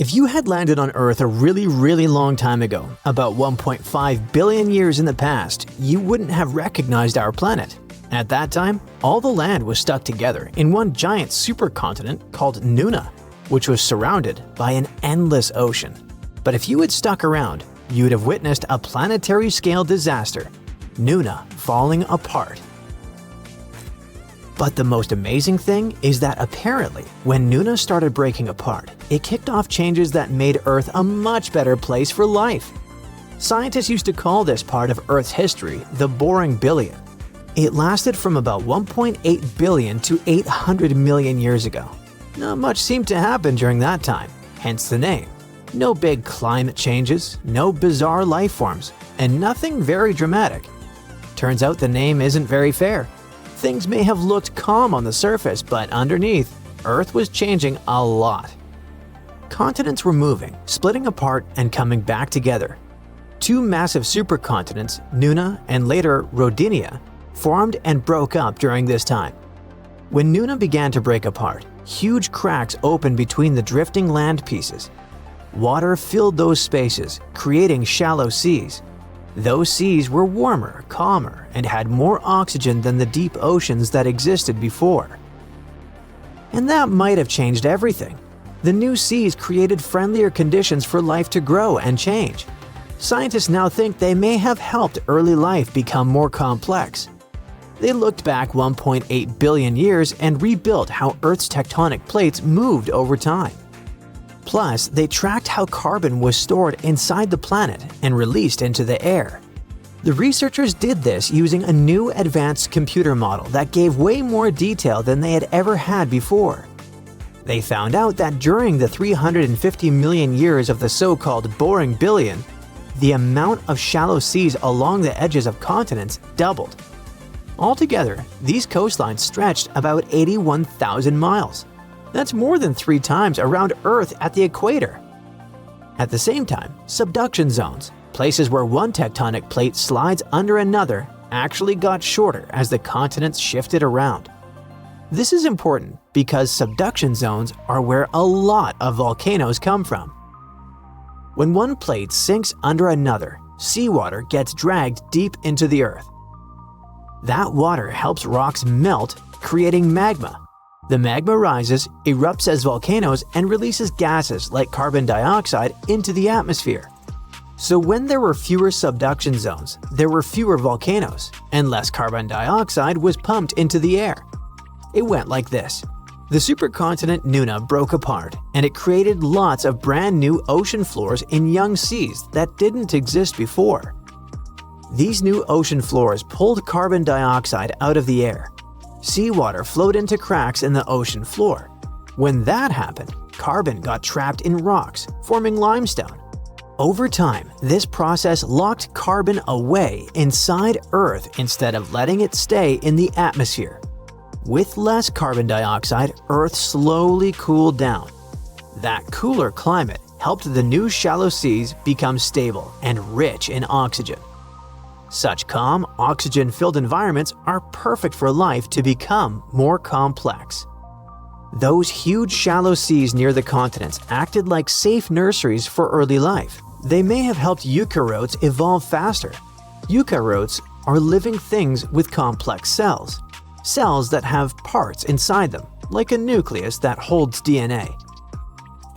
If you had landed on Earth a really long time ago, about 1.5 billion years in the past, you wouldn't have recognized our planet. At that time, all the land was stuck together in one giant supercontinent called Nuna, which was surrounded by an endless ocean. But if you had stuck around, you would have witnessed a planetary-scale disaster, Nuna falling apart. But the most amazing thing is that apparently, when Nuna started breaking apart, it kicked off changes that made Earth a much better place for life. Scientists used to call this part of Earth's history the boring billion. It lasted from about 1.8 billion to 800 million years ago. Not much seemed to happen during that time, hence the name. No big climate changes, no bizarre life forms, and nothing very dramatic. Turns out the name isn't very fair. Things may have looked calm on the surface, but underneath, Earth was changing a lot. Continents were moving, splitting apart, and coming back together. Two massive supercontinents, Nuna and later Rodinia, formed and broke up during this time. When Nuna began to break apart, huge cracks opened between the drifting land pieces. Water filled those spaces, creating shallow seas. Those seas were warmer, calmer, and had more oxygen than the deep oceans that existed before. And that might have changed everything. The new seas created friendlier conditions for life to grow and change. Scientists now think they may have helped early life become more complex. They looked back 1.8 billion years and rebuilt how Earth's tectonic plates moved over time. Plus, they tracked how carbon was stored inside the planet and released into the air. The researchers did this using a new advanced computer model that gave way more detail than they had ever had before. They found out that during the 350 million years of the so-called boring billion, the amount of shallow seas along the edges of continents doubled. Altogether, these coastlines stretched about 81,000 miles. That's more than 3 times around Earth at the equator. At the same time, subduction zones, places where one tectonic plate slides under another, actually got shorter as the continents shifted around. This is important because subduction zones are where a lot of volcanoes come from. When one plate sinks under another, seawater gets dragged deep into the Earth. That water helps rocks melt, creating magma. The magma rises, erupts as volcanoes, and releases gases like carbon dioxide into the atmosphere. So when there were fewer subduction zones, there were fewer volcanoes, and less carbon dioxide was pumped into the air. It went like this. The supercontinent Nuna broke apart, and it created lots of brand new ocean floors in young seas that didn't exist before. These new ocean floors pulled carbon dioxide out of the air. Seawater flowed into cracks in the ocean floor. When that happened, carbon got trapped in rocks, forming limestone. Over time, this process locked carbon away inside Earth instead of letting it stay in the atmosphere. With less carbon dioxide, Earth slowly cooled down. That cooler climate helped the new shallow seas become stable and rich in oxygen. Such calm, oxygen-filled environments are perfect for life to become more complex. Those huge shallow seas near the continents acted like safe nurseries for early life. They may have helped eukaryotes evolve faster. Eukaryotes are living things with complex cells. Cells that have parts inside them, like a nucleus that holds DNA.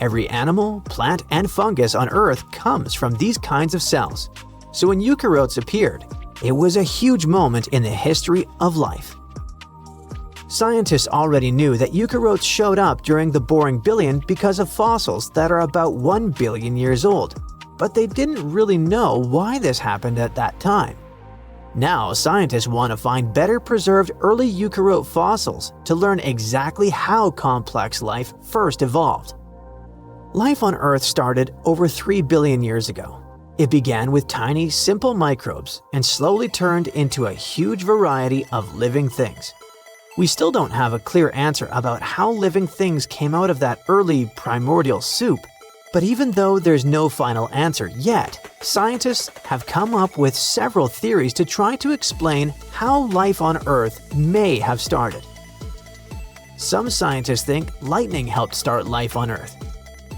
Every animal, plant, and fungus on Earth comes from these kinds of cells. So when eukaryotes appeared, it was a huge moment in the history of life. Scientists already knew that eukaryotes showed up during the boring billion because of fossils that are about 1 billion years old, but they didn't really know why this happened at that time. Now scientists want to find better preserved early eukaryote fossils to learn exactly how complex life first evolved. Life on Earth started over 3 billion years ago. It began with tiny, simple microbes and slowly turned into a huge variety of living things. We still don't have a clear answer about how living things came out of that early primordial soup, but even though there's no final answer yet, scientists have come up with several theories to try to explain how life on Earth may have started. Some scientists think lightning helped start life on Earth.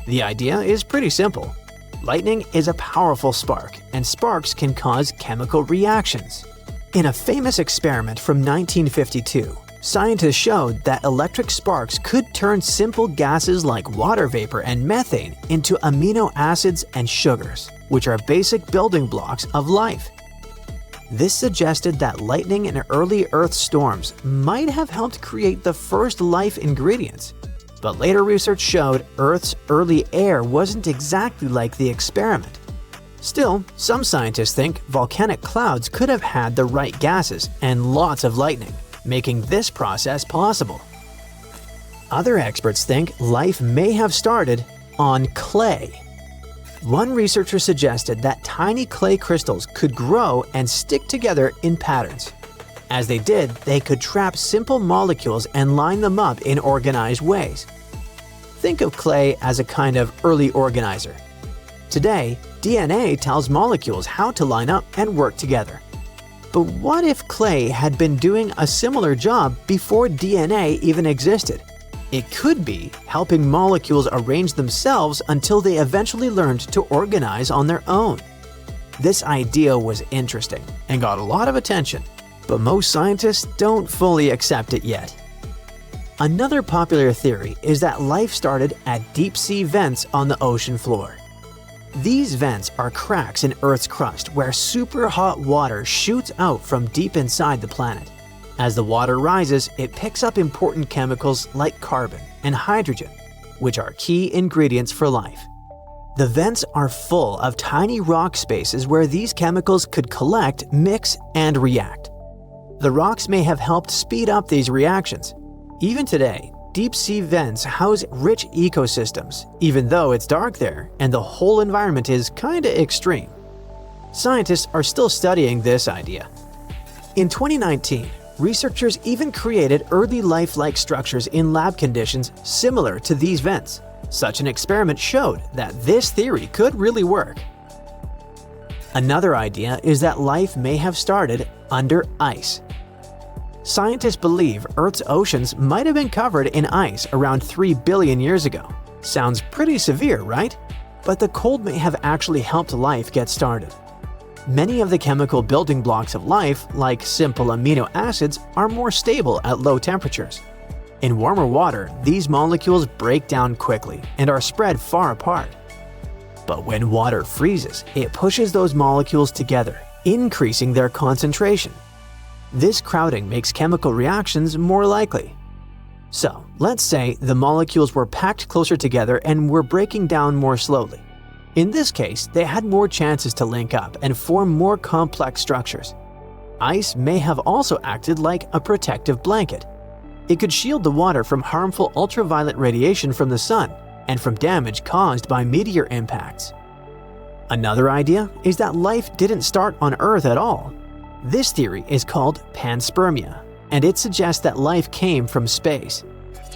The idea is pretty simple. Lightning is a powerful spark, and sparks can cause chemical reactions. In a famous experiment from 1952, scientists showed that electric sparks could turn simple gases like water vapor and methane into amino acids and sugars, which are basic building blocks of life. This suggested that lightning and early Earth storms might have helped create the first life ingredients. But later research showed Earth's early air wasn't exactly like the experiment. Still, some scientists think volcanic clouds could have had the right gases and lots of lightning, making this process possible. Other experts think life may have started on clay. One researcher suggested that tiny clay crystals could grow and stick together in patterns. As they did, they could trap simple molecules and line them up in organized ways. Think of clay as a kind of early organizer. Today, DNA tells molecules how to line up and work together. But what if clay had been doing a similar job before DNA even existed? It could be helping molecules arrange themselves until they eventually learned to organize on their own. This idea was interesting and got a lot of attention, but most scientists don't fully accept it yet. Another popular theory is that life started at deep-sea vents on the ocean floor. These vents are cracks in Earth's crust where super hot water shoots out from deep inside the planet. As the water rises, it picks up important chemicals like carbon and hydrogen, which are key ingredients for life. The vents are full of tiny rock spaces where these chemicals could collect, mix, and react. The rocks may have helped speed up these reactions. Even today, deep-sea vents house rich ecosystems, even though it's dark there and the whole environment is kinda extreme. Scientists are still studying this idea. In 2019, researchers even created early life-like structures in lab conditions similar to these vents. Such an experiment showed that this theory could really work. Another idea is that life may have started under ice. Scientists believe Earth's oceans might have been covered in ice around 3 billion years ago. Sounds pretty severe, right? But the cold may have actually helped life get started. Many of the chemical building blocks of life, like simple amino acids, are more stable at low temperatures. In warmer water, these molecules break down quickly and are spread far apart. But when water freezes, it pushes those molecules together, increasing their concentration. This crowding makes chemical reactions more likely. So, let's say the molecules were packed closer together and were breaking down more slowly. In this case, they had more chances to link up and form more complex structures. Ice may have also acted like a protective blanket. It could shield the water from harmful ultraviolet radiation from the sun and from damage caused by meteor impacts. Another idea is that life didn't start on Earth at all. This theory is called panspermia, and it suggests that life came from space.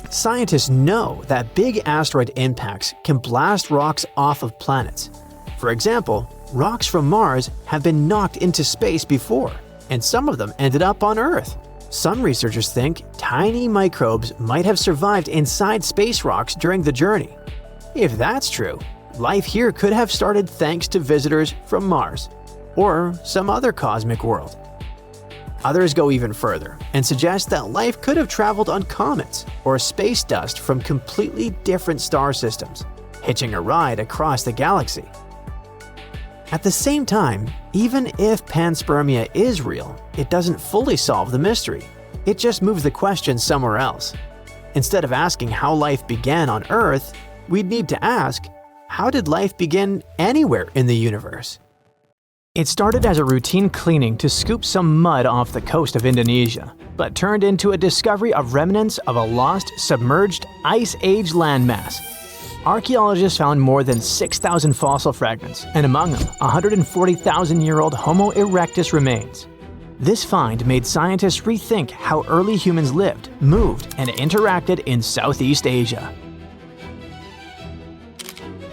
Scientists know that big asteroid impacts can blast rocks off of planets. For example, rocks from Mars have been knocked into space before, and some of them ended up on Earth. Some researchers think tiny microbes might have survived inside space rocks during the journey. If that's true, life here could have started thanks to visitors from Mars or some other cosmic world. Others go even further and suggest that life could have traveled on comets or space dust from completely different star systems, hitching a ride across the galaxy. At the same time, even if panspermia is real, it doesn't fully solve the mystery. It just moves the question somewhere else. Instead of asking how life began on Earth, we'd need to ask, how did life begin anywhere in the universe? It started as a routine cleaning to scoop some mud off the coast of Indonesia, but turned into a discovery of remnants of a lost, submerged, Ice Age landmass. Archaeologists found more than 6,000 fossil fragments, and among them, 140,000-year-old Homo erectus remains. This find made scientists rethink how early humans lived, moved, and interacted in Southeast Asia.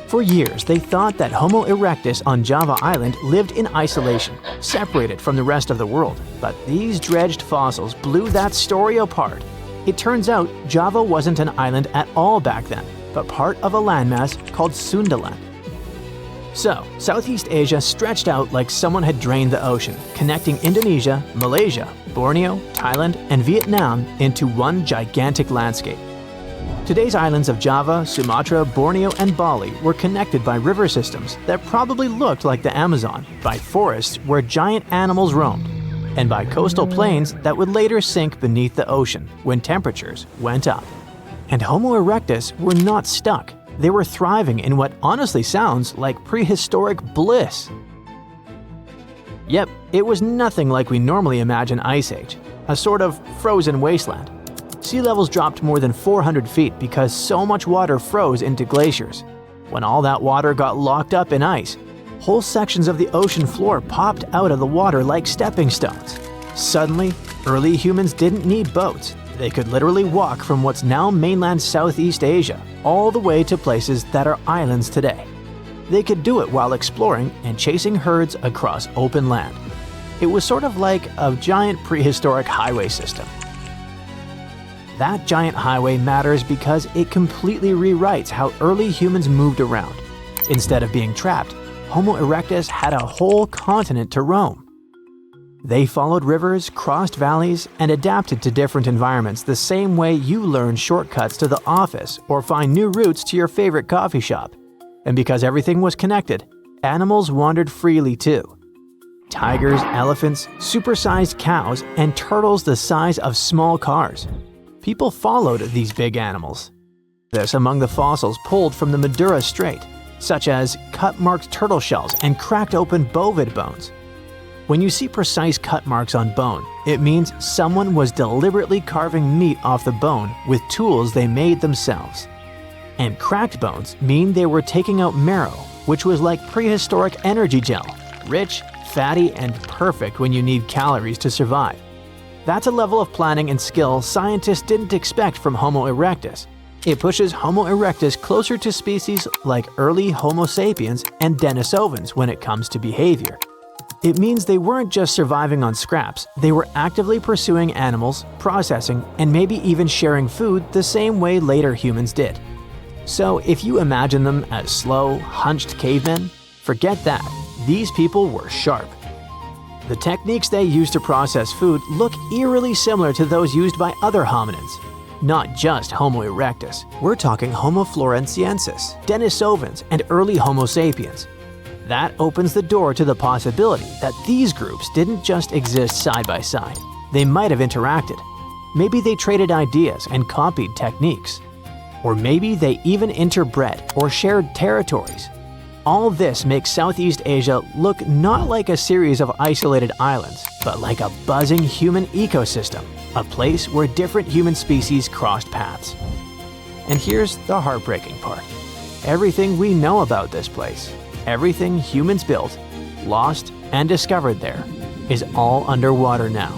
For years, they thought that Homo erectus on Java Island lived in isolation, separated from the rest of the world. But these dredged fossils blew that story apart. It turns out Java wasn't an island at all back then. but part of a landmass called Sundaland. So, Southeast Asia stretched out like someone had drained the ocean, connecting Indonesia, Malaysia, Borneo, Thailand, and Vietnam into one gigantic landscape. Today's islands of Java, Sumatra, Borneo, and Bali were connected by river systems that probably looked like the Amazon, by forests where giant animals roamed, and by coastal plains that would later sink beneath the ocean when temperatures went up. And Homo erectus were not stuck. They were thriving in what honestly sounds like prehistoric bliss. Yep, it was nothing like we normally imagine Ice Age, a sort of frozen wasteland. Sea levels dropped more than 400 feet because so much water froze into glaciers. When all that water got locked up in ice, whole sections of the ocean floor popped out of the water like stepping stones. Suddenly, early humans didn't need boats. They could literally walk from what's now mainland Southeast Asia all the way to places that are islands today. They could do it while exploring and chasing herds across open land. It was sort of like a giant prehistoric highway system. That giant highway matters because it completely rewrites how early humans moved around. Instead of being trapped, Homo erectus had a whole continent to roam. They followed rivers, crossed valleys, and adapted to different environments the same way you learn shortcuts to the office or find new routes to your favorite coffee shop. And because everything was connected, animals wandered freely too. Tigers, elephants, supersized cows, and turtles the size of small cars. People followed these big animals. This among the fossils pulled from the Madura Strait, such as cut-marked turtle shells and cracked open bovid bones. When you see precise cut marks on bone, it means someone was deliberately carving meat off the bone with tools they made themselves. And cracked bones mean they were taking out marrow, which was like prehistoric energy gel, rich, fatty, and perfect when you need calories to survive. That's a level of planning and skill scientists didn't expect from Homo erectus. It pushes Homo erectus closer to species like early Homo sapiens and Denisovans when it comes to behavior. It means they weren't just surviving on scraps, they were actively pursuing animals, processing, and maybe even sharing food the same way later humans did. So if you imagine them as slow, hunched cavemen, forget that. These people were sharp. The techniques they used to process food look eerily similar to those used by other hominins. Not just Homo erectus, we're talking Homo floresiensis, Denisovans, and early Homo sapiens. That opens the door to the possibility that these groups didn't just exist side by side. They might have interacted. Maybe they traded ideas and copied techniques. Or maybe they even interbred or shared territories. All this makes Southeast Asia look not like a series of isolated islands, but like a buzzing human ecosystem, a place where different human species crossed paths. And here's the heartbreaking part. Everything we know about this place, everything humans built, lost, and discovered there, is all underwater now.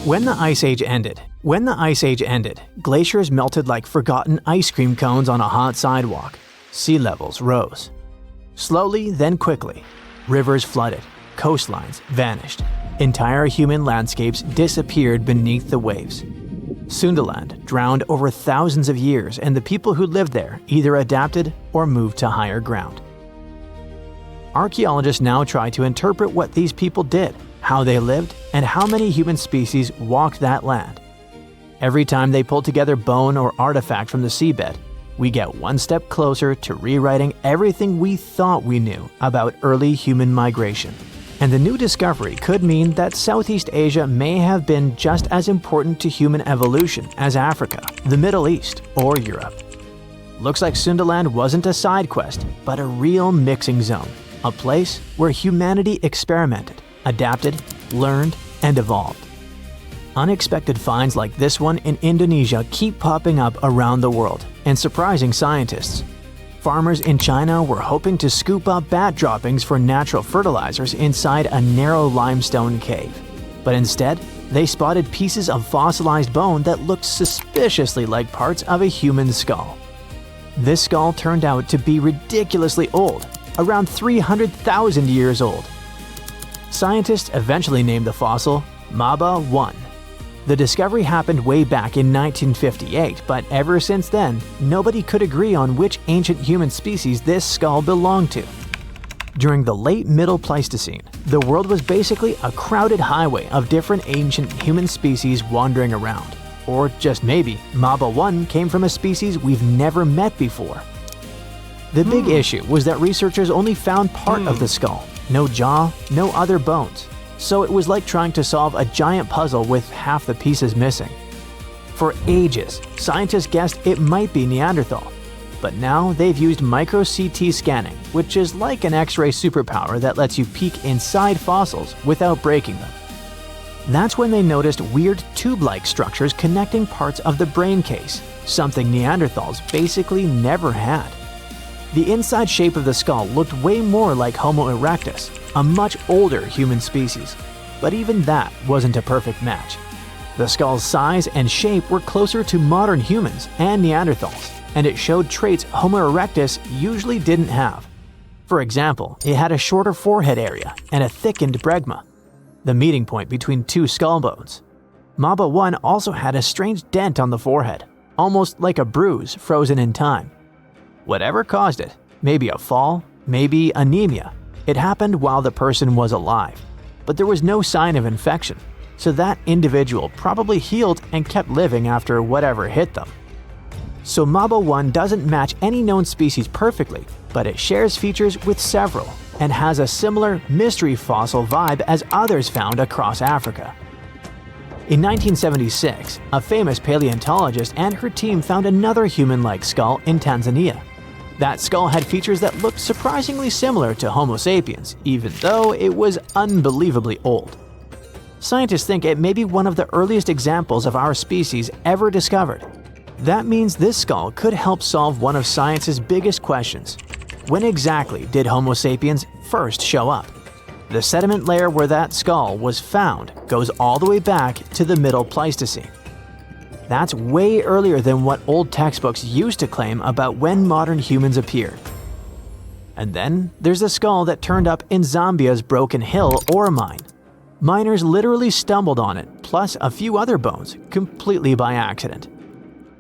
When the Ice Age ended, glaciers melted like forgotten ice cream cones on a hot sidewalk. Sea levels rose. Slowly, then quickly, rivers flooded, coastlines vanished. Entire human landscapes disappeared beneath the waves. Sundaland drowned over thousands of years, and the people who lived there either adapted or moved to higher ground. Archaeologists now try to interpret what these people did, how they lived, and how many human species walked that land. Every time they pull together bone or artifact from the seabed, we get one step closer to rewriting everything we thought we knew about early human migration. And the new discovery could mean that Southeast Asia may have been just as important to human evolution as Africa, the Middle East, or Europe. Looks like Sundaland wasn't a side quest, but a real mixing zone, a place where humanity experimented, adapted, learned, and evolved. Unexpected finds like this one in Indonesia keep popping up around the world and surprising scientists. Farmers in China were hoping to scoop up bat droppings for natural fertilizers inside a narrow limestone cave. But instead, they spotted pieces of fossilized bone that looked suspiciously like parts of a human skull. This skull turned out to be ridiculously old, around 300,000 years old. Scientists eventually named the fossil Maba 1. The discovery happened way back in 1958, but ever since then, nobody could agree on which ancient human species this skull belonged to. During the late Middle Pleistocene, the world was basically a crowded highway of different ancient human species wandering around. Or just maybe, Maba 1 came from a species we've never met before. The big issue was that researchers only found part of the skull, no jaw, no other bones. So it was like trying to solve a giant puzzle with half the pieces missing. For ages, scientists guessed it might be Neanderthal. But now they've used micro-CT scanning, which is like an X-ray superpower that lets you peek inside fossils without breaking them. That's when they noticed weird tube-like structures connecting parts of the brain case, something Neanderthals basically never had. The inside shape of the skull looked way more like Homo erectus, a much older human species. But even that wasn't a perfect match. The skull's size and shape were closer to modern humans and Neanderthals, and it showed traits Homo erectus usually didn't have. For example, it had a shorter forehead area and a thickened bregma, the meeting point between two skull bones. Maba 1 also had a strange dent on the forehead, almost like a bruise frozen in time. Whatever caused it, maybe a fall, maybe anemia, it happened while the person was alive. But there was no sign of infection, so that individual probably healed and kept living after whatever hit them. So Maba 1 doesn't match any known species perfectly, but it shares features with several and has a similar mystery fossil vibe as others found across Africa. In 1976, a famous paleontologist and her team found another human-like skull in Tanzania. That skull had features that looked surprisingly similar to Homo sapiens, even though it was unbelievably old. Scientists think it may be one of the earliest examples of our species ever discovered. That means this skull could help solve one of science's biggest questions. When exactly did Homo sapiens first show up? The sediment layer where that skull was found goes all the way back to the Middle Pleistocene. That's way earlier than what old textbooks used to claim about when modern humans appeared. And then there's the skull that turned up in Zambia's Broken Hill ore mine. Miners literally stumbled on it, plus a few other bones, completely by accident.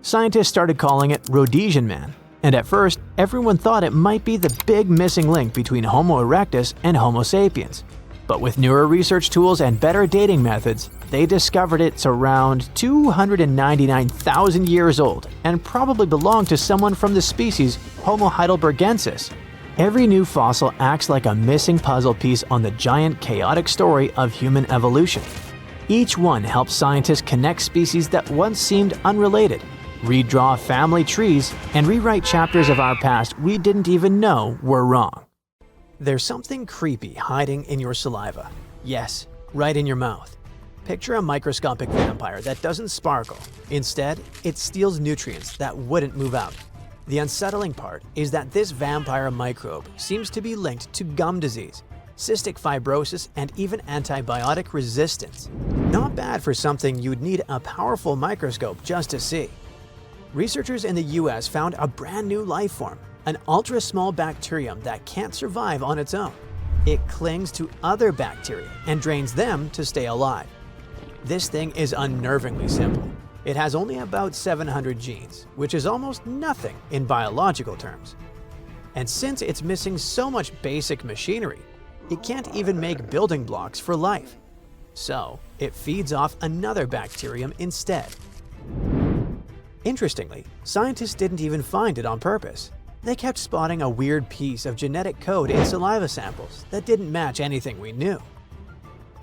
Scientists started calling it Rhodesian Man, and at first, everyone thought it might be the big missing link between Homo erectus and Homo sapiens. But with newer research tools and better dating methods, they discovered it's around 299,000 years old and probably belonged to someone from the species Homo heidelbergensis. Every new fossil acts like a missing puzzle piece on the giant chaotic story of human evolution. Each one helps scientists connect species that once seemed unrelated, redraw family trees, and rewrite chapters of our past we didn't even know were wrong. There's something creepy hiding in your saliva. Yes, right in your mouth. Picture a microscopic vampire that doesn't sparkle. Instead, it steals nutrients that wouldn't move out. The unsettling part is that this vampire microbe seems to be linked to gum disease, cystic fibrosis, and even antibiotic resistance. Not bad for something you'd need a powerful microscope just to see. Researchers in the US found a brand new life form, an ultra-small bacterium that can't survive on its own. It clings to other bacteria and drains them to stay alive. This thing is unnervingly simple. It has only about 700 genes, which is almost nothing in biological terms. And since it's missing so much basic machinery, it can't even make building blocks for life. So, it feeds off another bacterium instead. Interestingly, scientists didn't even find it on purpose. They kept spotting a weird piece of genetic code in saliva samples that didn't match anything we knew.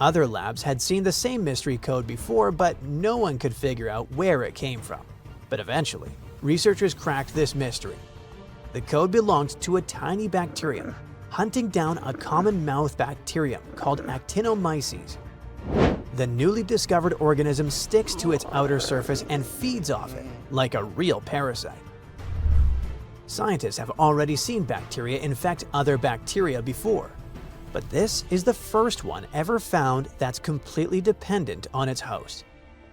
Other labs had seen the same mystery code before, but no one could figure out where it came from. But eventually, researchers cracked this mystery. The code belonged to a tiny bacterium, hunting down a common mouth bacterium called Actinomyces. The newly discovered organism sticks to its outer surface and feeds off it, like a real parasite. Scientists have already seen bacteria infect other bacteria before, but this is the first one ever found that's completely dependent on its host.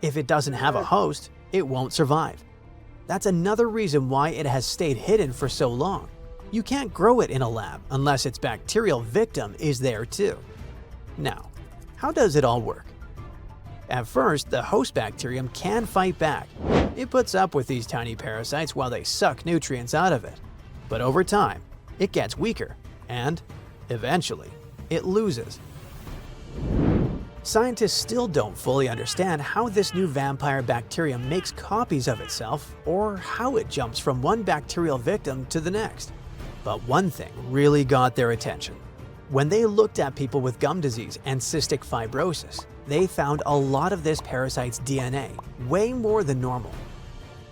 If it doesn't have a host, it won't survive. That's another reason why it has stayed hidden for so long. You can't grow it in a lab unless its bacterial victim is there too. Now, how does it all work? At first, the host bacterium can fight back. It puts up with these tiny parasites while they suck nutrients out of it. But over time, it gets weaker, and, eventually, it loses. Scientists still don't fully understand how this new vampire bacterium makes copies of itself or how it jumps from one bacterial victim to the next. But one thing really got their attention. When they looked at people with gum disease and cystic fibrosis, they found a lot of this parasite's DNA, way more than normal.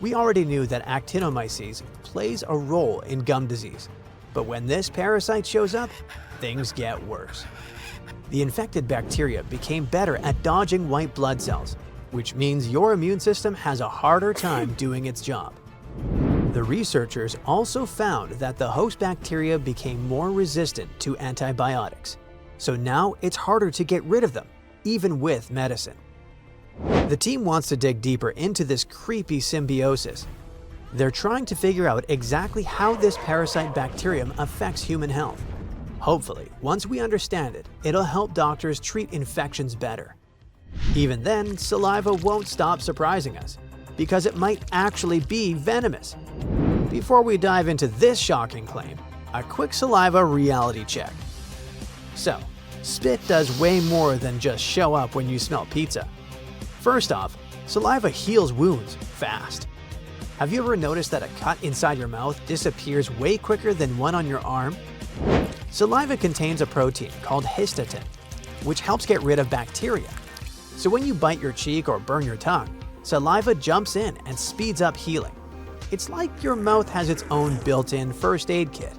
We already knew that actinomyces plays a role in gum disease, but when this parasite shows up, things get worse. The infected bacteria became better at dodging white blood cells, which means your immune system has a harder time doing its job. The researchers also found that the host bacteria became more resistant to antibiotics, so now it's harder to get rid of them, even with medicine. The team wants to dig deeper into this creepy symbiosis. They're trying to figure out exactly how this parasite bacterium affects human health. Hopefully, once we understand it, it'll help doctors treat infections better. Even then, saliva won't stop surprising us, because it might actually be venomous. Before we dive into this shocking claim, a quick saliva reality check. So, spit does way more than just show up when you smell pizza. First off, saliva heals wounds fast. Have you ever noticed that a cut inside your mouth disappears way quicker than one on your arm? Saliva contains a protein called histatin, which helps get rid of bacteria. So when you bite your cheek or burn your tongue, saliva jumps in and speeds up healing. It's like your mouth has its own built-in first aid kit.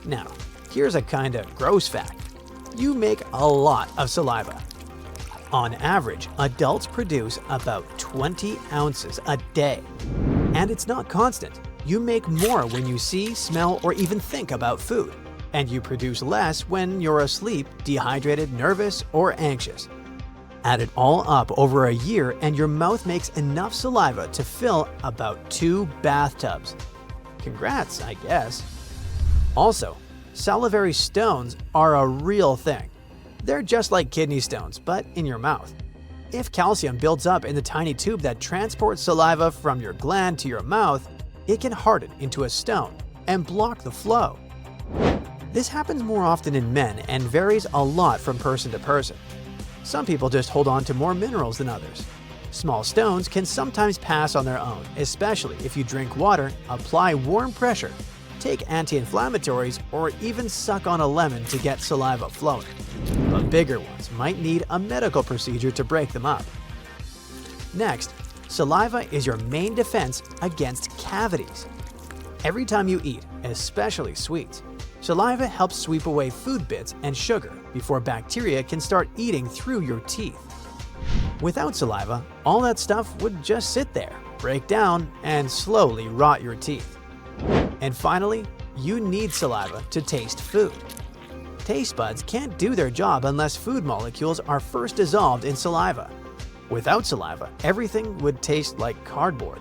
Now, here's a kinda gross fact. You make a lot of saliva. On average, adults produce about 20 ounces a day. And it's not constant. You make more when you see, smell, or even think about food. And you produce less when you're asleep, dehydrated, nervous, or anxious. Add it all up over a year and your mouth makes enough saliva to fill about 2 bathtubs. Congrats, I guess. Also, salivary stones are a real thing. They're just like kidney stones, but in your mouth. If calcium builds up in the tiny tube that transports saliva from your gland to your mouth, it can harden into a stone and block the flow. This happens more often in men and varies a lot from person to person. Some people just hold on to more minerals than others. Small stones can sometimes pass on their own, especially if you drink water, apply warm pressure, take anti-inflammatories, or even suck on a lemon to get saliva flowing. But bigger ones might need a medical procedure to break them up. Next, saliva is your main defense against cavities. Every time you eat, especially sweets, saliva helps sweep away food bits and sugar before bacteria can start eating through your teeth. Without saliva, all that stuff would just sit there, break down, and slowly rot your teeth. And finally, you need saliva to taste food. Taste buds can't do their job unless food molecules are first dissolved in saliva. Without saliva, everything would taste like cardboard.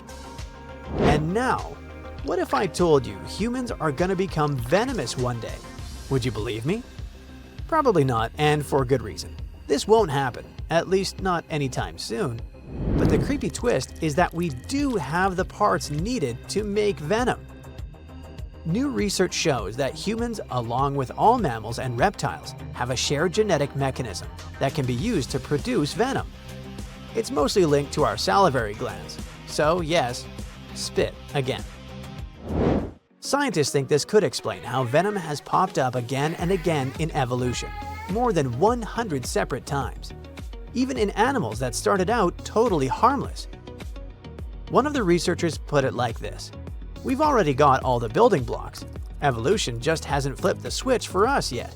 And now, what if I told you humans are going to become venomous one day? Would you believe me? Probably not, and for good reason. This won't happen, at least not anytime soon. But the creepy twist is that we do have the parts needed to make venom. New research shows that humans, along with all mammals and reptiles, have a shared genetic mechanism that can be used to produce venom. It's mostly linked to our salivary glands, so yes, spit again. Scientists think this could explain how venom has popped up again and again in evolution, more than 100 separate times, even in animals that started out totally harmless. One of the researchers put it like this: "We've already got all the building blocks. Evolution just hasn't flipped the switch for us yet."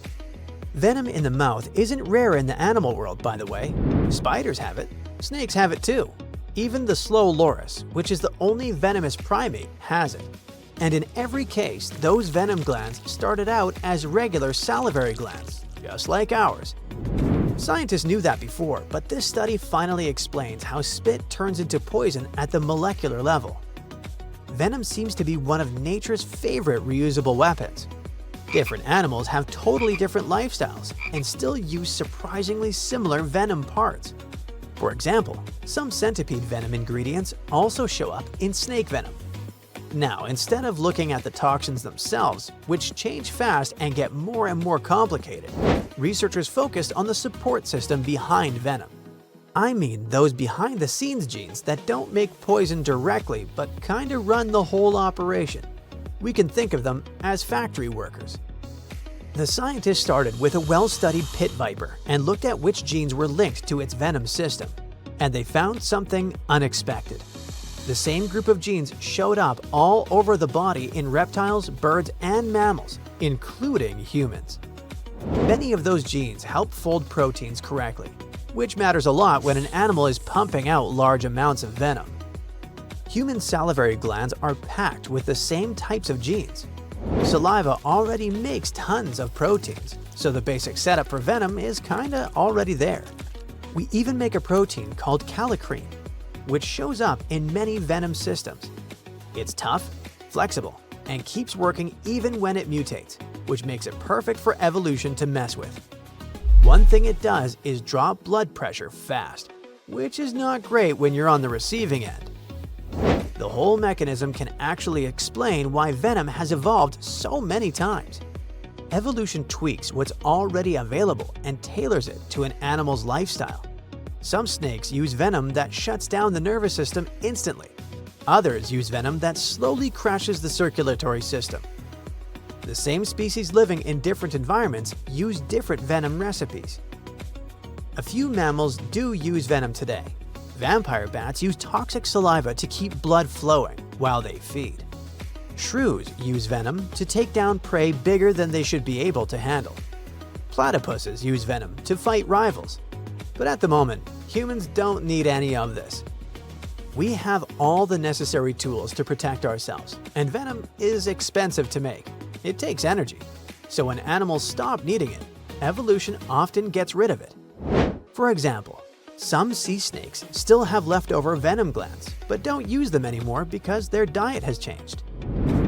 Venom in the mouth isn't rare in the animal world, by the way. Spiders have it. Snakes have it too. Even the slow loris, which is the only venomous primate, has it. And in every case, those venom glands started out as regular salivary glands, just like ours. Scientists knew that before, but this study finally explains how spit turns into poison at the molecular level. Venom seems to be one of nature's favorite reusable weapons. Different animals have totally different lifestyles and still use surprisingly similar venom parts. For example, some centipede venom ingredients also show up in snake venom. Now, instead of looking at the toxins themselves, which change fast and get more and more complicated, researchers focused on the support system behind venom. I mean those behind-the-scenes genes that don't make poison directly but kinda run the whole operation. We can think of them as factory workers. The scientists started with a well-studied pit viper and looked at which genes were linked to its venom system, and they found something unexpected. The same group of genes showed up all over the body in reptiles, birds, and mammals, including humans. Many of those genes help fold proteins correctly, which matters a lot when an animal is pumping out large amounts of venom. Human salivary glands are packed with the same types of genes. Saliva already makes tons of proteins, so the basic setup for venom is kinda already there. We even make a protein called kallikrein, which shows up in many venom systems. It's tough, flexible, and keeps working even when it mutates, which makes it perfect for evolution to mess with. One thing it does is drop blood pressure fast, which is not great when you're on the receiving end. The whole mechanism can actually explain why venom has evolved so many times. Evolution tweaks what's already available and tailors it to an animal's lifestyle. Some snakes use venom that shuts down the nervous system instantly. Others use venom that slowly crashes the circulatory system. The same species living in different environments use different venom recipes. A few mammals do use venom today. Vampire bats use toxic saliva to keep blood flowing while they feed. Shrews use venom to take down prey bigger than they should be able to handle. Platypuses use venom to fight rivals. But at the moment, humans don't need any of this. We have all the necessary tools to protect ourselves, and venom is expensive to make. It takes energy. So when animals stop needing it, evolution often gets rid of it. For example, some sea snakes still have leftover venom glands, but don't use them anymore because their diet has changed.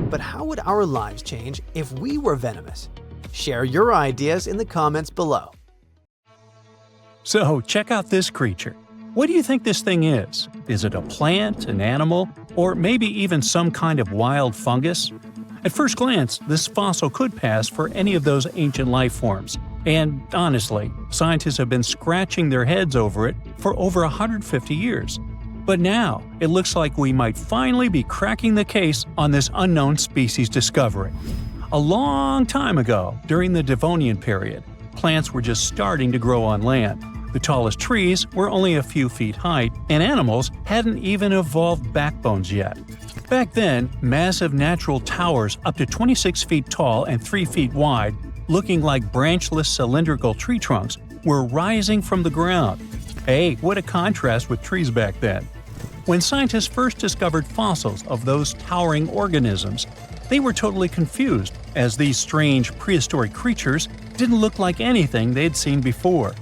But how would our lives change if we were venomous? Share your ideas in the comments below. So, check out this creature. What do you think this thing is? Is it a plant, an animal, or maybe even some kind of wild fungus? At first glance, this fossil could pass for any of those ancient life forms. And honestly, scientists have been scratching their heads over it for over 150 years. But now, it looks like we might finally be cracking the case on this unknown species discovery. A long time ago, during the Devonian period, plants were just starting to grow on land. The tallest trees were only a few feet high, and animals hadn't even evolved backbones yet. Back then, massive natural towers up to 26 feet tall and 3 feet wide, looking like branchless cylindrical tree trunks, were rising from the ground. Hey, what a contrast with trees back then. When scientists first discovered fossils of those towering organisms, they were totally confused, as these strange prehistoric creatures didn't look like anything they'd seen before.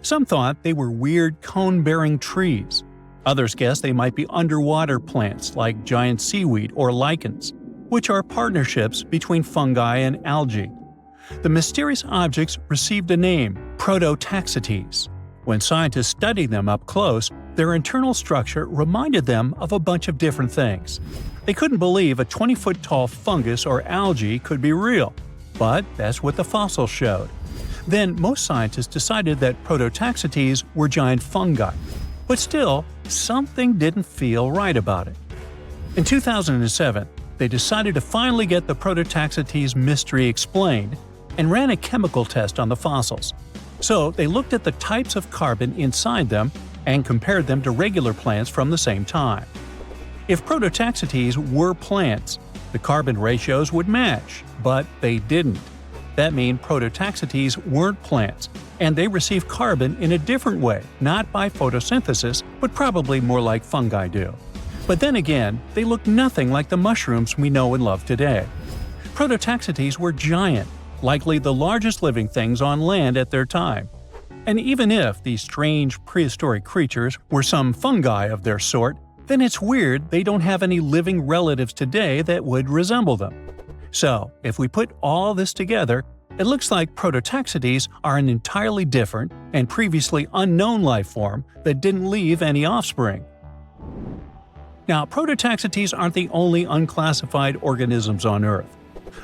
Some thought they were weird cone-bearing trees. Others guessed they might be underwater plants like giant seaweed or lichens, which are partnerships between fungi and algae. The mysterious objects received a name, Prototaxites. When scientists studied them up close, their internal structure reminded them of a bunch of different things. They couldn't believe a 20-foot-tall fungus or algae could be real, but that's what the fossils showed. Then most scientists decided that Prototaxites were giant fungi. But still, something didn't feel right about it. In 2007, they decided to finally get the Prototaxites mystery explained and ran a chemical test on the fossils. So they looked at the types of carbon inside them and compared them to regular plants from the same time. If Prototaxites were plants, the carbon ratios would match, but they didn't. That means Prototaxites weren't plants, and they receive carbon in a different way, not by photosynthesis, but probably more like fungi do. But then again, they look nothing like the mushrooms we know and love today. Prototaxites were giant, likely the largest living things on land at their time. And even if these strange prehistoric creatures were some fungi of their sort, then it's weird they don't have any living relatives today that would resemble them. So, if we put all this together, It looks like prototaxides are an entirely different and previously unknown life form that didn't leave any offspring. Now, prototaxides aren't the only unclassified organisms on Earth.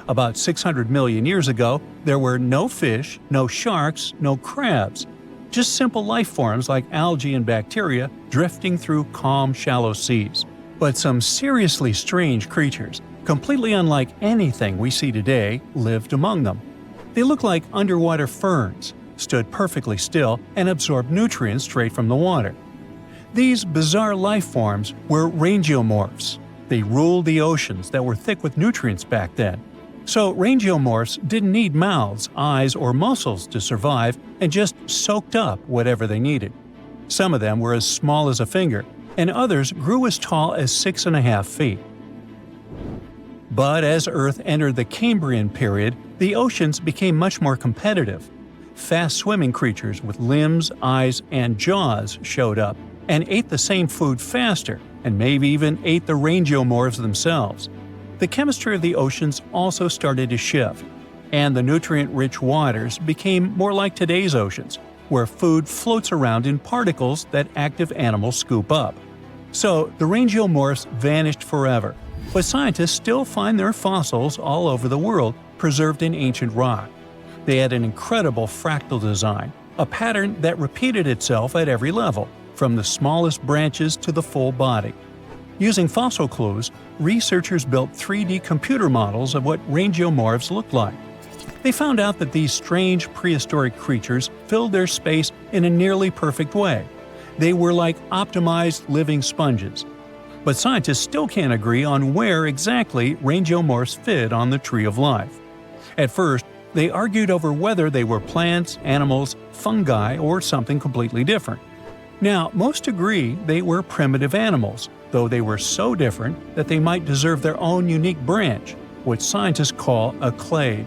About 600 million years ago, there were no fish, no sharks, no crabs. Just simple life forms like algae and bacteria drifting through calm, shallow seas. But some seriously strange creatures, completely unlike anything we see today, lived among them. They looked like underwater ferns, stood perfectly still, and absorbed nutrients straight from the water. These bizarre life forms were rangeomorphs. They ruled the oceans that were thick with nutrients back then. So rangeomorphs didn't need mouths, eyes, or muscles to survive and just soaked up whatever they needed. Some of them were as small as a finger, and others grew as tall as 6.5 feet. But as Earth entered the Cambrian period, the oceans became much more competitive. Fast-swimming creatures with limbs, eyes, and jaws showed up and ate the same food faster, and maybe even ate the rangeomorphs themselves. The chemistry of the oceans also started to shift, and the nutrient-rich waters became more like today's oceans, where food floats around in particles that active animals scoop up. So the rangeomorphs vanished forever, but scientists still find their fossils all over the world preserved in ancient rock. They had an incredible fractal design, a pattern that repeated itself at every level, from the smallest branches to the full body. Using fossil clues, researchers built 3D computer models of what rangeomorphs looked like. They found out that these strange prehistoric creatures filled their space in a nearly perfect way. They were like optimized living sponges. But scientists still can't agree on where exactly rangeomorphs fit on the tree of life. At first, they argued over whether they were plants, animals, fungi, or something completely different. Now, most agree they were primitive animals, though they were so different that they might deserve their own unique branch, what scientists call a clade.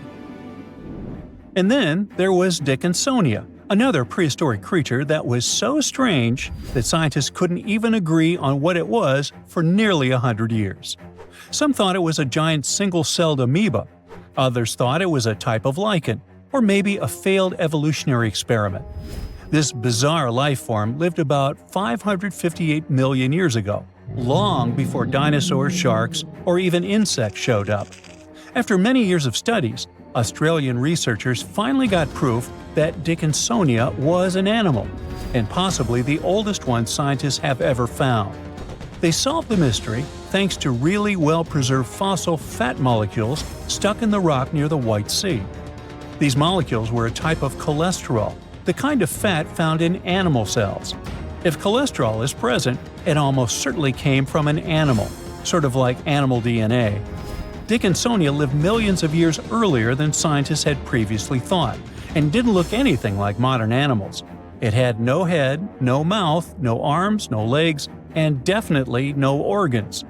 And then there was Dickinsonia, another prehistoric creature that was so strange that scientists couldn't even agree on what it was for nearly 100 years. Some thought it was a giant single-celled amoeba. Others thought it was a type of lichen, or maybe a failed evolutionary experiment. This bizarre life form lived about 558 million years ago, long before dinosaurs, sharks, or even insects showed up. After many years of studies, Australian researchers finally got proof that Dickinsonia was an animal, and possibly the oldest one scientists have ever found. They solved the mystery thanks to really well-preserved fossil fat molecules stuck in the rock near the White Sea. These molecules were a type of cholesterol, the kind of fat found in animal cells. If cholesterol is present, it almost certainly came from an animal, sort of like animal DNA. Dickinsonia lived millions of years earlier than scientists had previously thought, and didn't look anything like modern animals. It had no head, no mouth, no arms, no legs, and definitely no organs.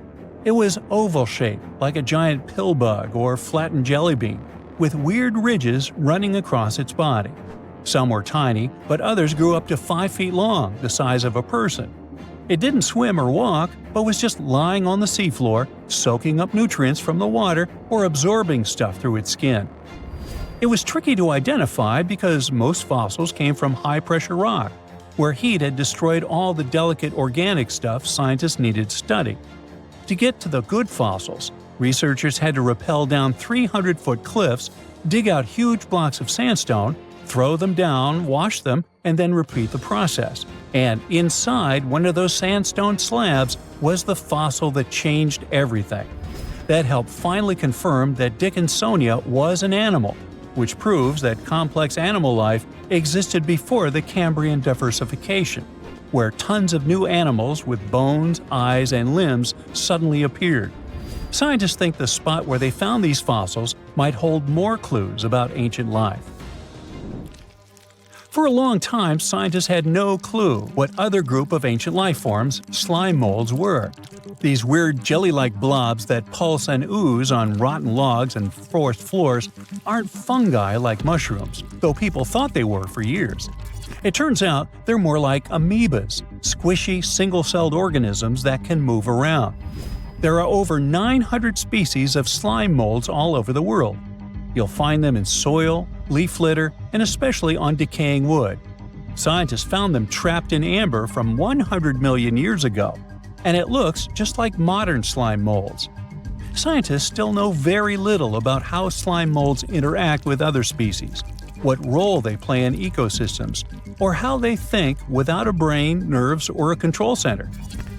It was oval-shaped, like a giant pill bug or flattened jelly bean, with weird ridges running across its body. Some were tiny, but others grew up to 5 feet long, the size of a person. It didn't swim or walk, but was just lying on the seafloor, soaking up nutrients from the water or absorbing stuff through its skin. It was tricky to identify because most fossils came from high-pressure rock, where heat had destroyed all the delicate organic stuff scientists needed to study. To get to the good fossils, researchers had to rappel down 300-foot cliffs, dig out huge blocks of sandstone, throw them down, wash them, and then repeat the process. And inside one of those sandstone slabs was the fossil that changed everything. That helped finally confirm that Dickinsonia was an animal, which proves that complex animal life existed before the Cambrian diversification, where tons of new animals with bones, eyes, and limbs suddenly appeared. Scientists think the spot where they found these fossils might hold more clues about ancient life. For a long time, scientists had no clue what other group of ancient life forms, slime molds, were. These weird jelly-like blobs that pulse and ooze on rotten logs and forest floors aren't fungi like mushrooms, though people thought they were for years. It turns out they're more like amoebas, squishy, single-celled organisms that can move around. There are over 900 species of slime molds all over the world. You'll find them in soil, leaf litter, and especially on decaying wood. Scientists found them trapped in amber from 100 million years ago, and it looks just like modern slime molds. Scientists still know very little about how slime molds interact with other species, what role they play in ecosystems, or how they think without a brain, nerves, or a control center.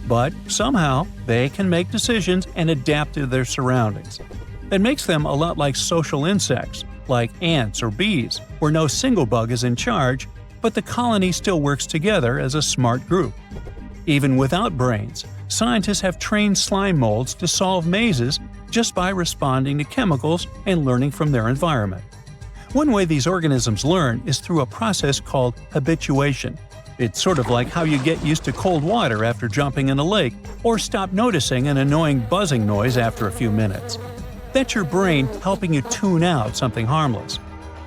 But somehow, they can make decisions and adapt to their surroundings. It makes them a lot like social insects, like ants or bees, where no single bug is in charge, but the colony still works together as a smart group. Even without brains, scientists have trained slime molds to solve mazes just by responding to chemicals and learning from their environment. One way these organisms learn is through a process called habituation. It's sort of like how you get used to cold water after jumping in a lake, or stop noticing an annoying buzzing noise after a few minutes. That's your brain helping you tune out something harmless.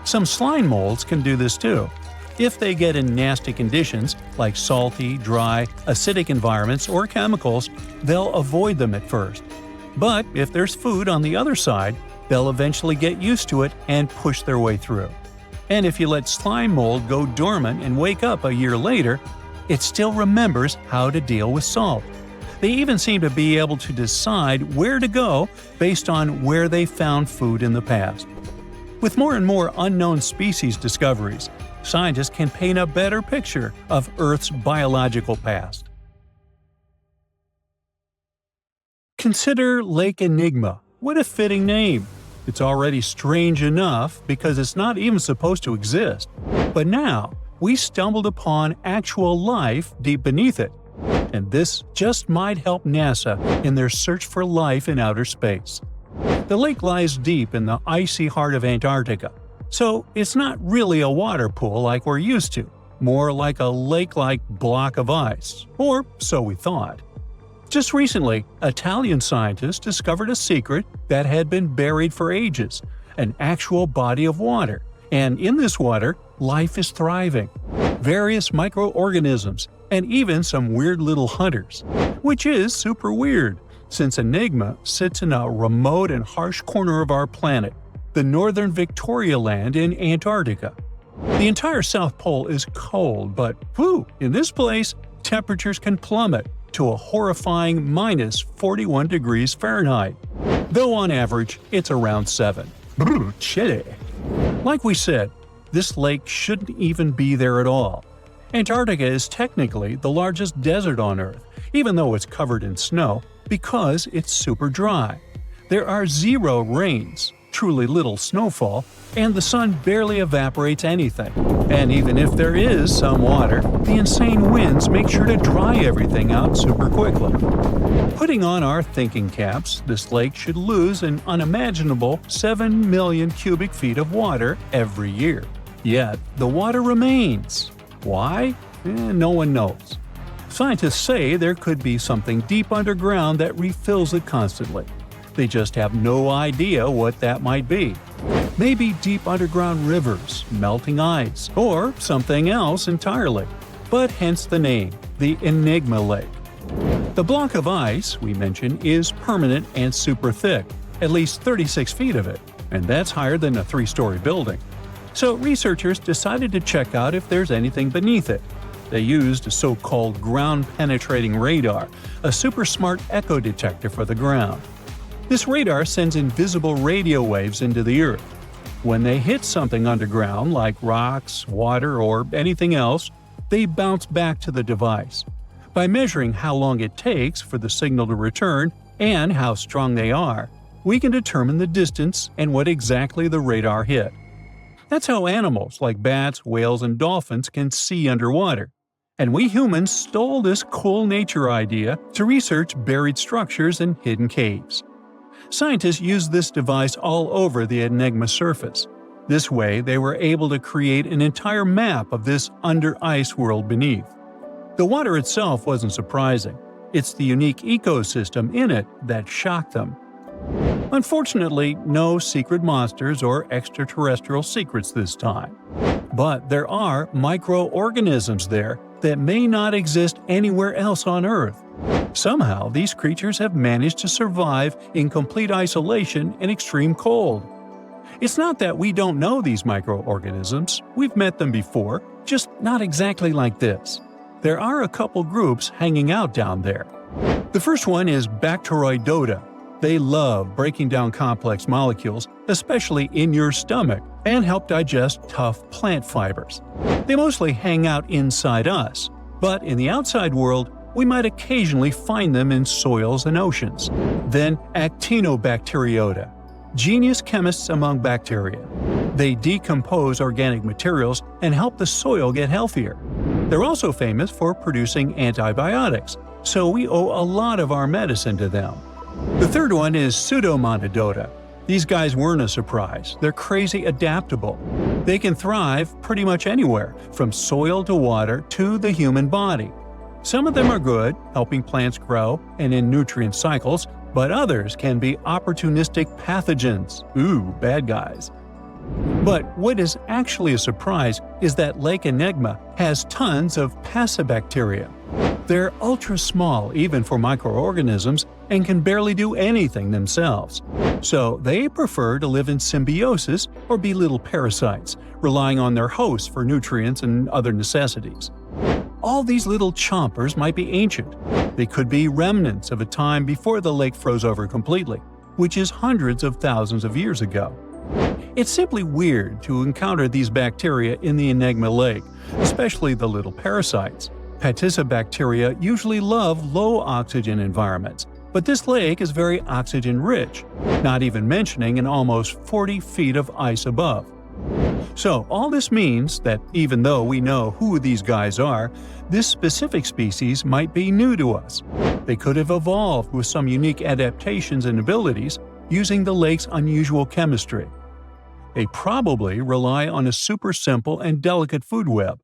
Some slime molds can do this too. If they get in nasty conditions, like salty, dry, acidic environments or chemicals, they'll avoid them at first. But if there's food on the other side, they'll eventually get used to it and push their way through. And if you let slime mold go dormant and wake up a year later, it still remembers how to deal with salt. They even seem to be able to decide where to go based on where they found food in the past. With more and more unknown species discoveries, scientists can paint a better picture of Earth's biological past. Consider Lake Enigma. What a fitting name! It's already strange enough because it's not even supposed to exist. But now, we stumbled upon actual life deep beneath it. And this just might help NASA in their search for life in outer space. The lake lies deep in the icy heart of Antarctica, so it's not really a water pool like we're used to, more like a lake-like block of ice, or so we thought. Just recently, Italian scientists discovered a secret that had been buried for ages, an actual body of water, and in this water, life is thriving. Various microorganisms, and even some weird little hunters. Which is super weird, since Enigma sits in a remote and harsh corner of our planet, the northern Victoria Land in Antarctica. The entire South Pole is cold, but in this place, temperatures can plummet to a horrifying minus 41 degrees Fahrenheit, though on average it's around 7. Chilly. Like we said, this lake shouldn't even be there at all. Antarctica is technically the largest desert on Earth, even though it's covered in snow, because it's super dry. There are zero rains, truly little snowfall, and the sun barely evaporates anything. And even if there is some water, the insane winds make sure to dry everything out super quickly. Putting on our thinking caps, this lake should lose an unimaginable 7 million cubic feet of water every year. Yet, the water remains. Why? No one knows. Scientists say there could be something deep underground that refills it constantly. They just have no idea what that might be. Maybe deep underground rivers, melting ice, or something else entirely. But hence the name, the Enigma Lake. The block of ice, we mentioned, is permanent and super thick, at least 36 feet of it, and that's higher than a 3-story building. So researchers decided to check out if there's anything beneath it. They used a so-called ground-penetrating radar, a super smart echo detector for the ground. This radar sends invisible radio waves into the Earth. When they hit something underground, like rocks, water, or anything else, they bounce back to the device. By measuring how long it takes for the signal to return and how strong they are, we can determine the distance and what exactly the radar hit. That's how animals like bats, whales, and dolphins can see underwater. And we humans stole this cool nature idea to research buried structures and hidden caves. Scientists used this device all over the Enigma surface. This way, they were able to create an entire map of this under-ice world beneath. The water itself wasn't surprising. It's the unique ecosystem in it that shocked them. Unfortunately, no secret monsters or extraterrestrial secrets this time. But there are microorganisms there that may not exist anywhere else on Earth. Somehow, these creatures have managed to survive in complete isolation and extreme cold. It's not that we don't know these microorganisms, we've met them before, just not exactly like this. There are a couple groups hanging out down there. The first one is Bacteroidota. They love breaking down complex molecules, especially in your stomach, and help digest tough plant fibers. They mostly hang out inside us, but in the outside world, we might occasionally find them in soils and oceans. Then Actinobacteriota. Genius chemists among bacteria. They decompose organic materials and help the soil get healthier. They're also famous for producing antibiotics, so we owe a lot of our medicine to them. The third one is Pseudomonadota. These guys weren't a surprise. They're crazy adaptable. They can thrive pretty much anywhere, from soil to water to the human body. Some of them are good, helping plants grow and in nutrient cycles, but others can be opportunistic pathogens. Ooh, bad guys. But what is actually a surprise is that Lake Enigma has tons of passibacteria. They're ultra small even for microorganisms and can barely do anything themselves. So they prefer to live in symbiosis or be little parasites, relying on their hosts for nutrients and other necessities. All these little chompers might be ancient. They could be remnants of a time before the lake froze over completely, which is hundreds of thousands of years ago. It's simply weird to encounter these bacteria in the Enigma Lake, especially the little parasites. Passibacteria usually love low-oxygen environments, but this lake is very oxygen-rich, not even mentioning an almost 40 feet of ice above. So all this means that even though we know who these guys are, this specific species might be new to us. They could have evolved with some unique adaptations and abilities using the lake's unusual chemistry. They probably rely on a super simple and delicate food web.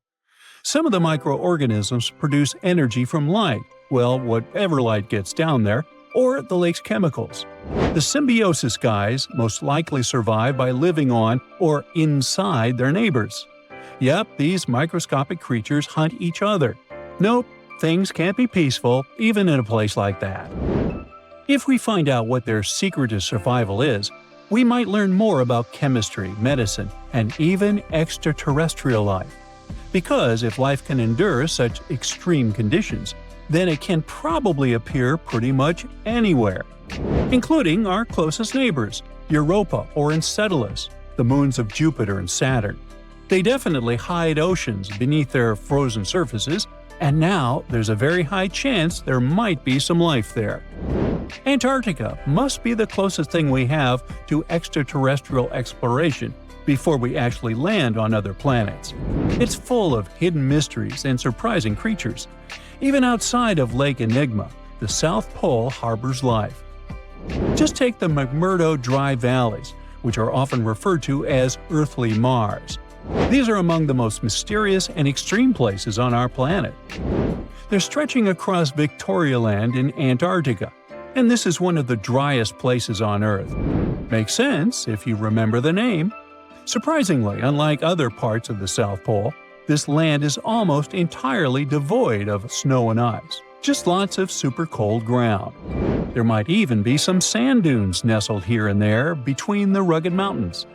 Some of the microorganisms produce energy from light, well, whatever light gets down there, or the lake's chemicals. The symbiosis guys most likely survive by living on or inside their neighbors. Yep, these microscopic creatures hunt each other. Nope, things can't be peaceful even in a place like that. If we find out what their secret to survival is, we might learn more about chemistry, medicine, and even extraterrestrial life. Because if life can endure such extreme conditions, then it can probably appear pretty much anywhere, including our closest neighbors, Europa or Enceladus, the moons of Jupiter and Saturn. They definitely hide oceans beneath their frozen surfaces, and now there's a very high chance there might be some life there. Antarctica must be the closest thing we have to extraterrestrial exploration before we actually land on other planets. It's full of hidden mysteries and surprising creatures. Even outside of Lake Enigma, the South Pole harbors life. Just take the McMurdo Dry Valleys, which are often referred to as Earthly Mars. These are among the most mysterious and extreme places on our planet. They're stretching across Victoria Land in Antarctica, and this is one of the driest places on Earth. Makes sense if you remember the name. Surprisingly, unlike other parts of the South Pole, this land is almost entirely devoid of snow and ice, just lots of super cold ground. There might even be some sand dunes nestled here and there between the rugged mountains.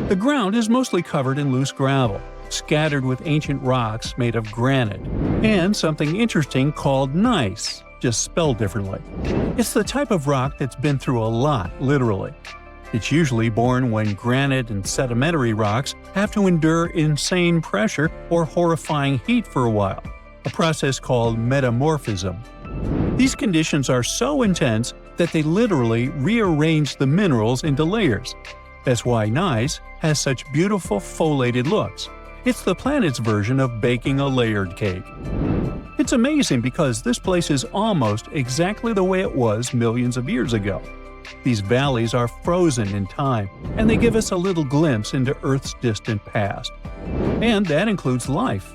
The ground is mostly covered in loose gravel, scattered with ancient rocks made of granite, and something interesting called gneiss, just spelled differently. It's the type of rock that's been through a lot, literally. It's usually born when granite and sedimentary rocks have to endure insane pressure or horrifying heat for a while, a process called metamorphism. These conditions are so intense that they literally rearrange the minerals into layers. That's why gneiss has such beautiful foliated looks. It's the planet's version of baking a layered cake. It's amazing because this place is almost exactly the way it was millions of years ago. These valleys are frozen in time, and they give us a little glimpse into Earth's distant past. And that includes life.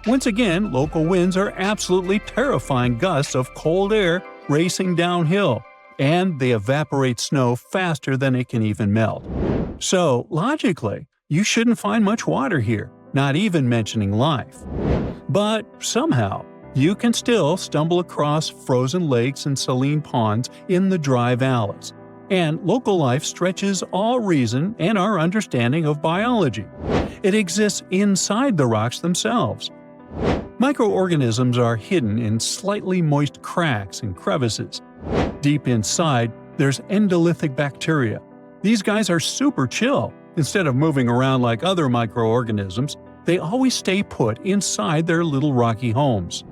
Once again, local winds are absolutely terrifying gusts of cold air racing downhill, and they evaporate snow faster than it can even melt. So, logically, you shouldn't find much water here, not even mentioning life. But somehow, you can still stumble across frozen lakes and saline ponds in the dry valleys. and local life stretches all reason and our understanding of biology. It exists inside the rocks themselves. Microorganisms are hidden in slightly moist cracks and crevices. Deep inside, there's endolithic bacteria. These guys are super chill. Instead of moving around like other microorganisms, they always stay put inside their little rocky homes.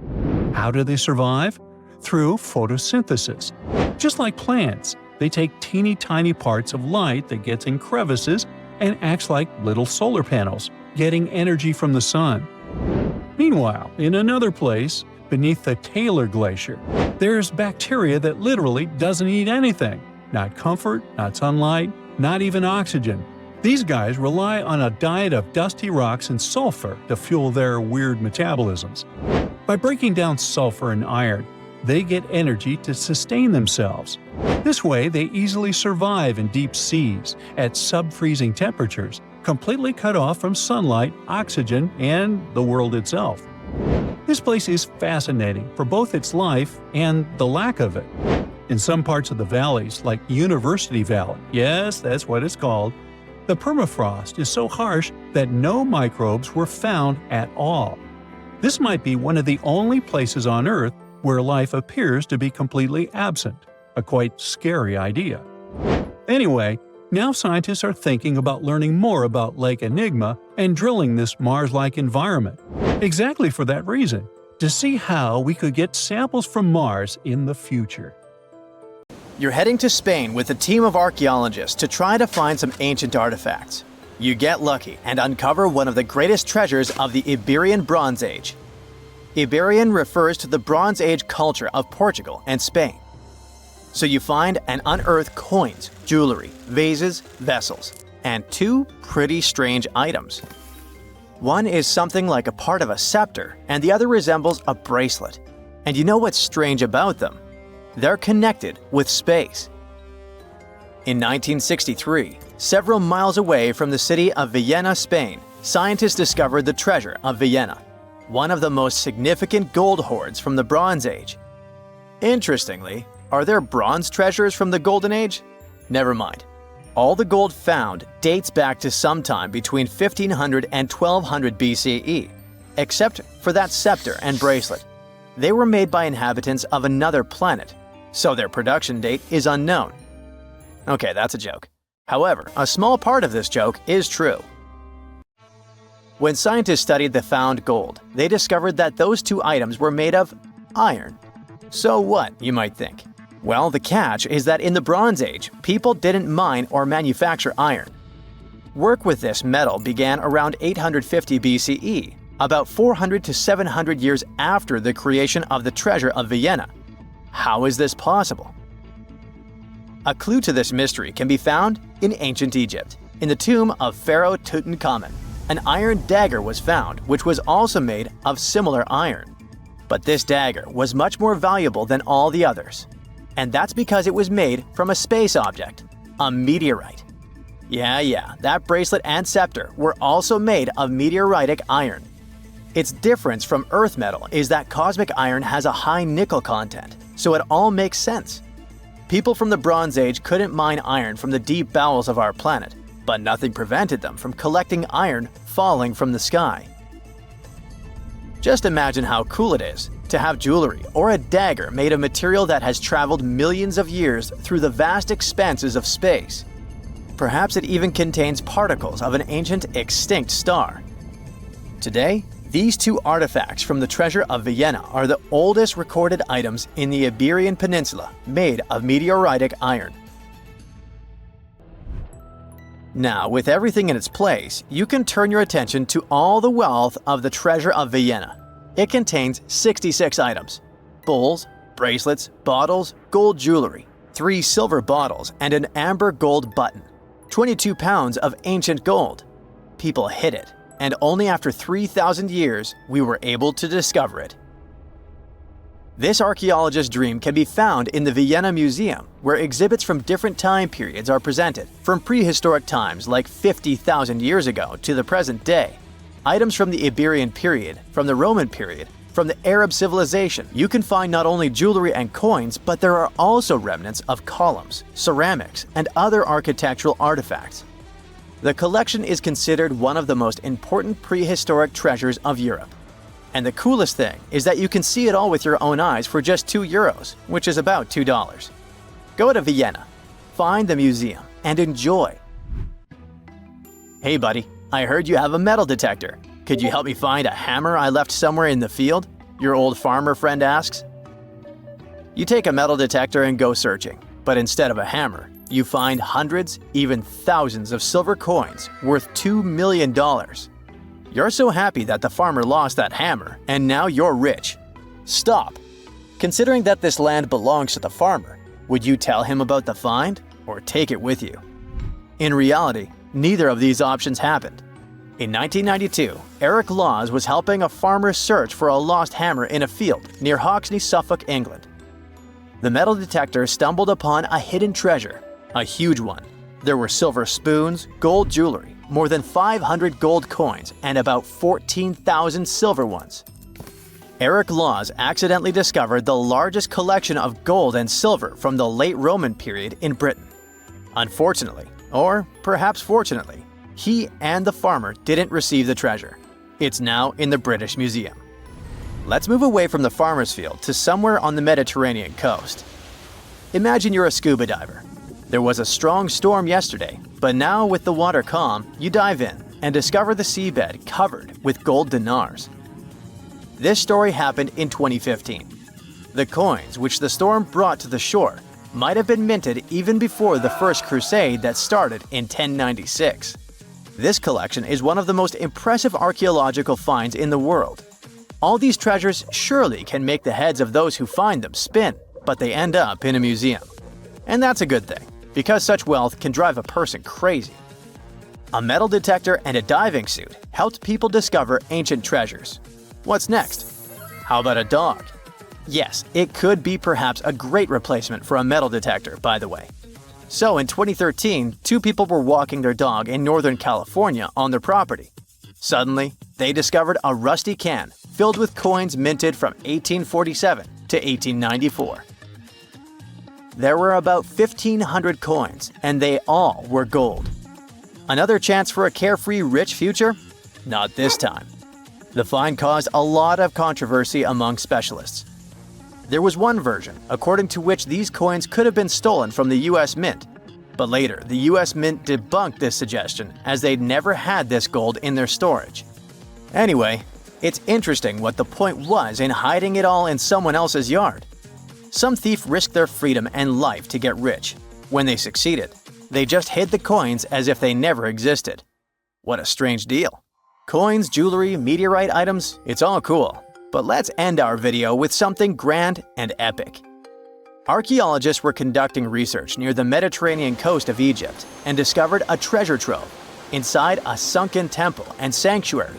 How do they survive? Through photosynthesis. Just like plants, they take teeny tiny parts of light that gets in crevices and acts like little solar panels, getting energy from the sun. Meanwhile, in another place, beneath the Taylor Glacier, there's bacteria that literally doesn't eat anything. Not comfort, not sunlight, not even oxygen. These guys rely on a diet of dusty rocks and sulfur to fuel their weird metabolisms. By breaking down sulfur and iron, they get energy to sustain themselves. This way, they easily survive in deep seas, at sub-freezing temperatures, completely cut off from sunlight, oxygen, and the world itself. This place is fascinating for both its life and the lack of it. In some parts of the valleys, like University Valley, yes, that's what it's called, the permafrost is so harsh that no microbes were found at all. This might be one of the only places on Earth where life appears to be completely absent, a quite scary idea. Anyway, now scientists are thinking about learning more about Lake Enigma and drilling this Mars-like environment, exactly for that reason, to see how we could get samples from Mars in the future. You're heading to Spain with a team of archaeologists to try to find some ancient artifacts. You get lucky and uncover one of the greatest treasures of the Iberian Bronze Age. Iberian refers to the Bronze Age culture of Portugal and Spain. So you find and unearth coins, jewelry, vases, vessels, and two pretty strange items. One is something like a part of a scepter, and the other resembles a bracelet. And you know what's strange about them? They're connected with space. In 1963, several miles away from the city of Villena, Spain, scientists discovered the treasure of Villena, one of the most significant gold hoards from the Bronze Age. Interestingly, are there bronze treasures from the Golden Age? Never mind. All the gold found dates back to sometime between 1500 and 1200 BCE, except for that scepter and bracelet. They were made by inhabitants of another planet, so their production date is unknown. Okay, that's a joke. However, a small part of this joke is true. When scientists studied the found gold, they discovered that those two items were made of iron. So what, you might think? Well, the catch is that in the Bronze Age, people didn't mine or manufacture iron. Work with this metal began around 850 BCE, about 400 to 700 years after the creation of the treasure of Villena. How is this possible? A clue to this mystery can be found in ancient Egypt. In the tomb of Pharaoh Tutankhamun, an iron dagger was found, which was also made of similar iron. But this dagger was much more valuable than all the others. And that's because it was made from a space object, a meteorite. Yeah, that bracelet and scepter were also made of meteoritic iron. Its difference from Earth metal is that cosmic iron has a high nickel content, so it all makes sense. People from the Bronze Age couldn't mine iron from the deep bowels of our planet, but nothing prevented them from collecting iron falling from the sky. Just imagine how cool it is to have jewelry or a dagger made of material that has traveled millions of years through the vast expanses of space. Perhaps it even contains particles of an ancient extinct star. Today, these two artifacts from the treasure of Villena are the oldest recorded items in the Iberian Peninsula made of meteoritic iron. Now, with everything in its place, you can turn your attention to all the wealth of the treasure of Villena. It contains 66 items: bowls, bracelets, bottles, gold jewelry, 3 silver bottles, and an amber gold button. 22 pounds of ancient gold. People hid it, and only after 3,000 years we were able to discover it. This archaeologist's dream can be found in the Villena Museum, where exhibits from different time periods are presented, from prehistoric times like 50,000 years ago to the present day. Items from the Iberian period, from the Roman period, From the Arab civilization, you can find not only jewelry and coins, but there are also remnants of columns, ceramics, and other architectural artifacts. The collection is considered one of the most important prehistoric treasures of Europe. And the coolest thing is that you can see it all with your own eyes for just €2, which is about $2. Go to Vienna, find the museum, and enjoy. Hey buddy, I heard you have a metal detector. Could you help me find a hammer I left somewhere in the field? Your old farmer friend asks. You take a metal detector and go searching, but instead of a hammer, you find hundreds, even thousands of silver coins worth $2 million. You're so happy that the farmer lost that hammer, and now you're rich. Stop! Considering that this land belongs to the farmer, would you tell him about the find or take it with you? In reality, neither of these options happened. In 1992, Eric Laws was helping a farmer search for a lost hammer in a field near Hoxne, Suffolk, England. The metal detector stumbled upon a hidden treasure, a huge one. There were silver spoons, gold jewelry, more than 500 gold coins, and about 14,000 silver ones. Eric Laws accidentally discovered the largest collection of gold and silver from the late Roman period in Britain. Unfortunately, or perhaps fortunately, he and the farmer didn't receive the treasure. It's now in the British Museum. Let's move away from the farmer's field to somewhere on the Mediterranean coast. Imagine you're a scuba diver. There was a strong storm yesterday, but now with the water calm, you dive in and discover the seabed covered with gold dinars. This story happened in 2015. The coins which the storm brought to the shore might have been minted even before the First Crusade that started in 1096. This collection is one of the most impressive archaeological finds in the world. All these treasures surely can make the heads of those who find them spin, but they end up in a museum. And that's a good thing, because such wealth can drive a person crazy. A metal detector and a diving suit helped people discover ancient treasures. What's next? How about a dog? Yes, it could be perhaps a great replacement for a metal detector, by the way. So in 2013, two people were walking their dog in Northern California on their property. Suddenly, they discovered a rusty can filled with coins minted from 1847 to 1894. There were about 1,500 coins, and they all were gold. Another chance for a carefree, rich future? Not this time. The find caused a lot of controversy among specialists. There was one version, according to which these coins could have been stolen from the US Mint. But later, the US Mint debunked this suggestion as they'd never had this gold in their storage. Anyway, it's interesting what the point was in hiding it all in someone else's yard. Some thief risked their freedom and life to get rich. When they succeeded, they just hid the coins as if they never existed. What a strange deal. Coins, jewelry, meteorite items, it's all cool. But let's end our video with something grand and epic. Archaeologists were conducting research near the Mediterranean coast of Egypt and discovered a treasure trove inside a sunken temple and sanctuary.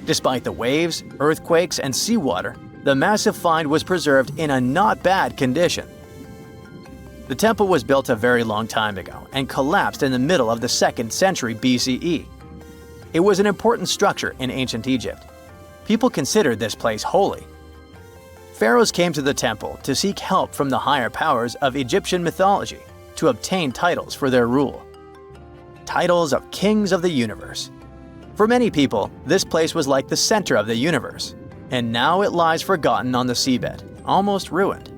Despite the waves, earthquakes, and seawater, the massive find was preserved in a not bad condition. The temple was built a very long time ago and collapsed in the middle of the 2nd century BCE. It was an important structure in ancient Egypt. People considered this place holy. Pharaohs came to the temple to seek help from the higher powers of Egyptian mythology to obtain titles for their rule. Titles of kings of the universe. For many people, this place was like the center of the universe, and now it lies forgotten on the seabed, almost ruined.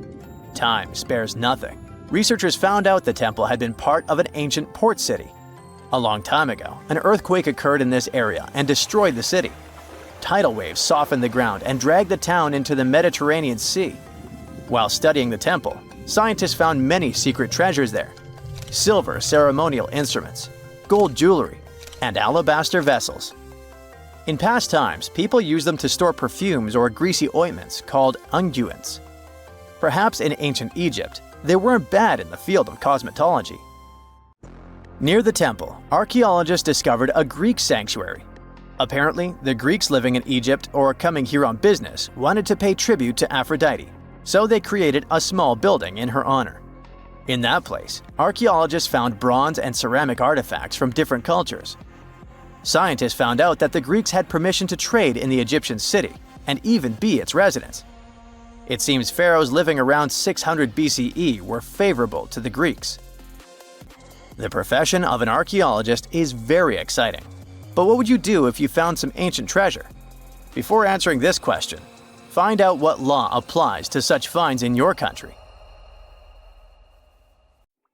Time spares nothing. Researchers found out the temple had been part of an ancient port city. A long time ago, an earthquake occurred in this area and destroyed the city. Tidal waves softened the ground and dragged the town into the Mediterranean Sea. While studying the temple, scientists found many secret treasures there: silver ceremonial instruments, gold jewelry, and alabaster vessels. In past times, people used them to store perfumes or greasy ointments called unguents. Perhaps in ancient Egypt, they weren't bad in the field of cosmetology. Near the temple, archaeologists discovered a Greek sanctuary. Apparently, the Greeks living in Egypt or coming here on business wanted to pay tribute to Aphrodite, so they created a small building in her honor. In that place, archaeologists found bronze and ceramic artifacts from different cultures. Scientists found out that the Greeks had permission to trade in the Egyptian city, and even be its residents. It seems pharaohs living around 600 BCE were favorable to the Greeks. The profession of an archaeologist is very exciting. But what would you do if you found some ancient treasure? Before answering this question, find out what law applies to such finds in your country.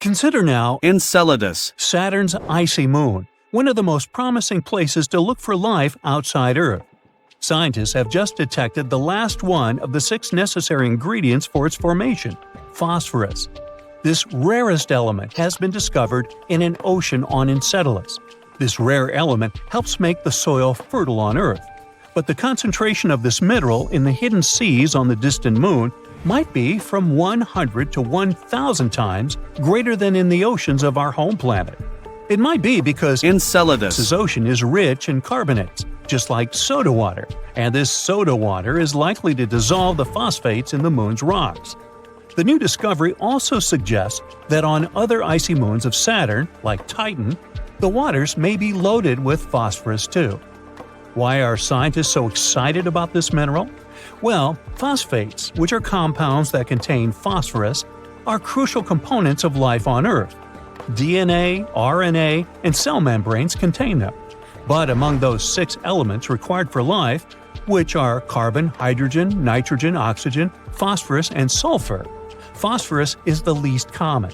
Consider now Enceladus, Saturn's icy moon, one of the most promising places to look for life outside Earth. Scientists have just detected the last one of the 6 necessary ingredients for its formation – phosphorus. This rarest element has been discovered in an ocean on Enceladus. This rare element helps make the soil fertile on Earth. But the concentration of this mineral in the hidden seas on the distant moon might be from 100 to 1,000 times greater than in the oceans of our home planet. It might be because Enceladus' ocean is rich in carbonates, just like soda water, and this soda water is likely to dissolve the phosphates in the moon's rocks. The new discovery also suggests that on other icy moons of Saturn, like Titan, the waters may be loaded with phosphorus too. Why are scientists so excited about this mineral? Well, phosphates, which are compounds that contain phosphorus, are crucial components of life on Earth. DNA, RNA, and cell membranes contain them. But among those 6 elements required for life, which are carbon, hydrogen, nitrogen, oxygen, phosphorus, and sulfur, phosphorus is the least common.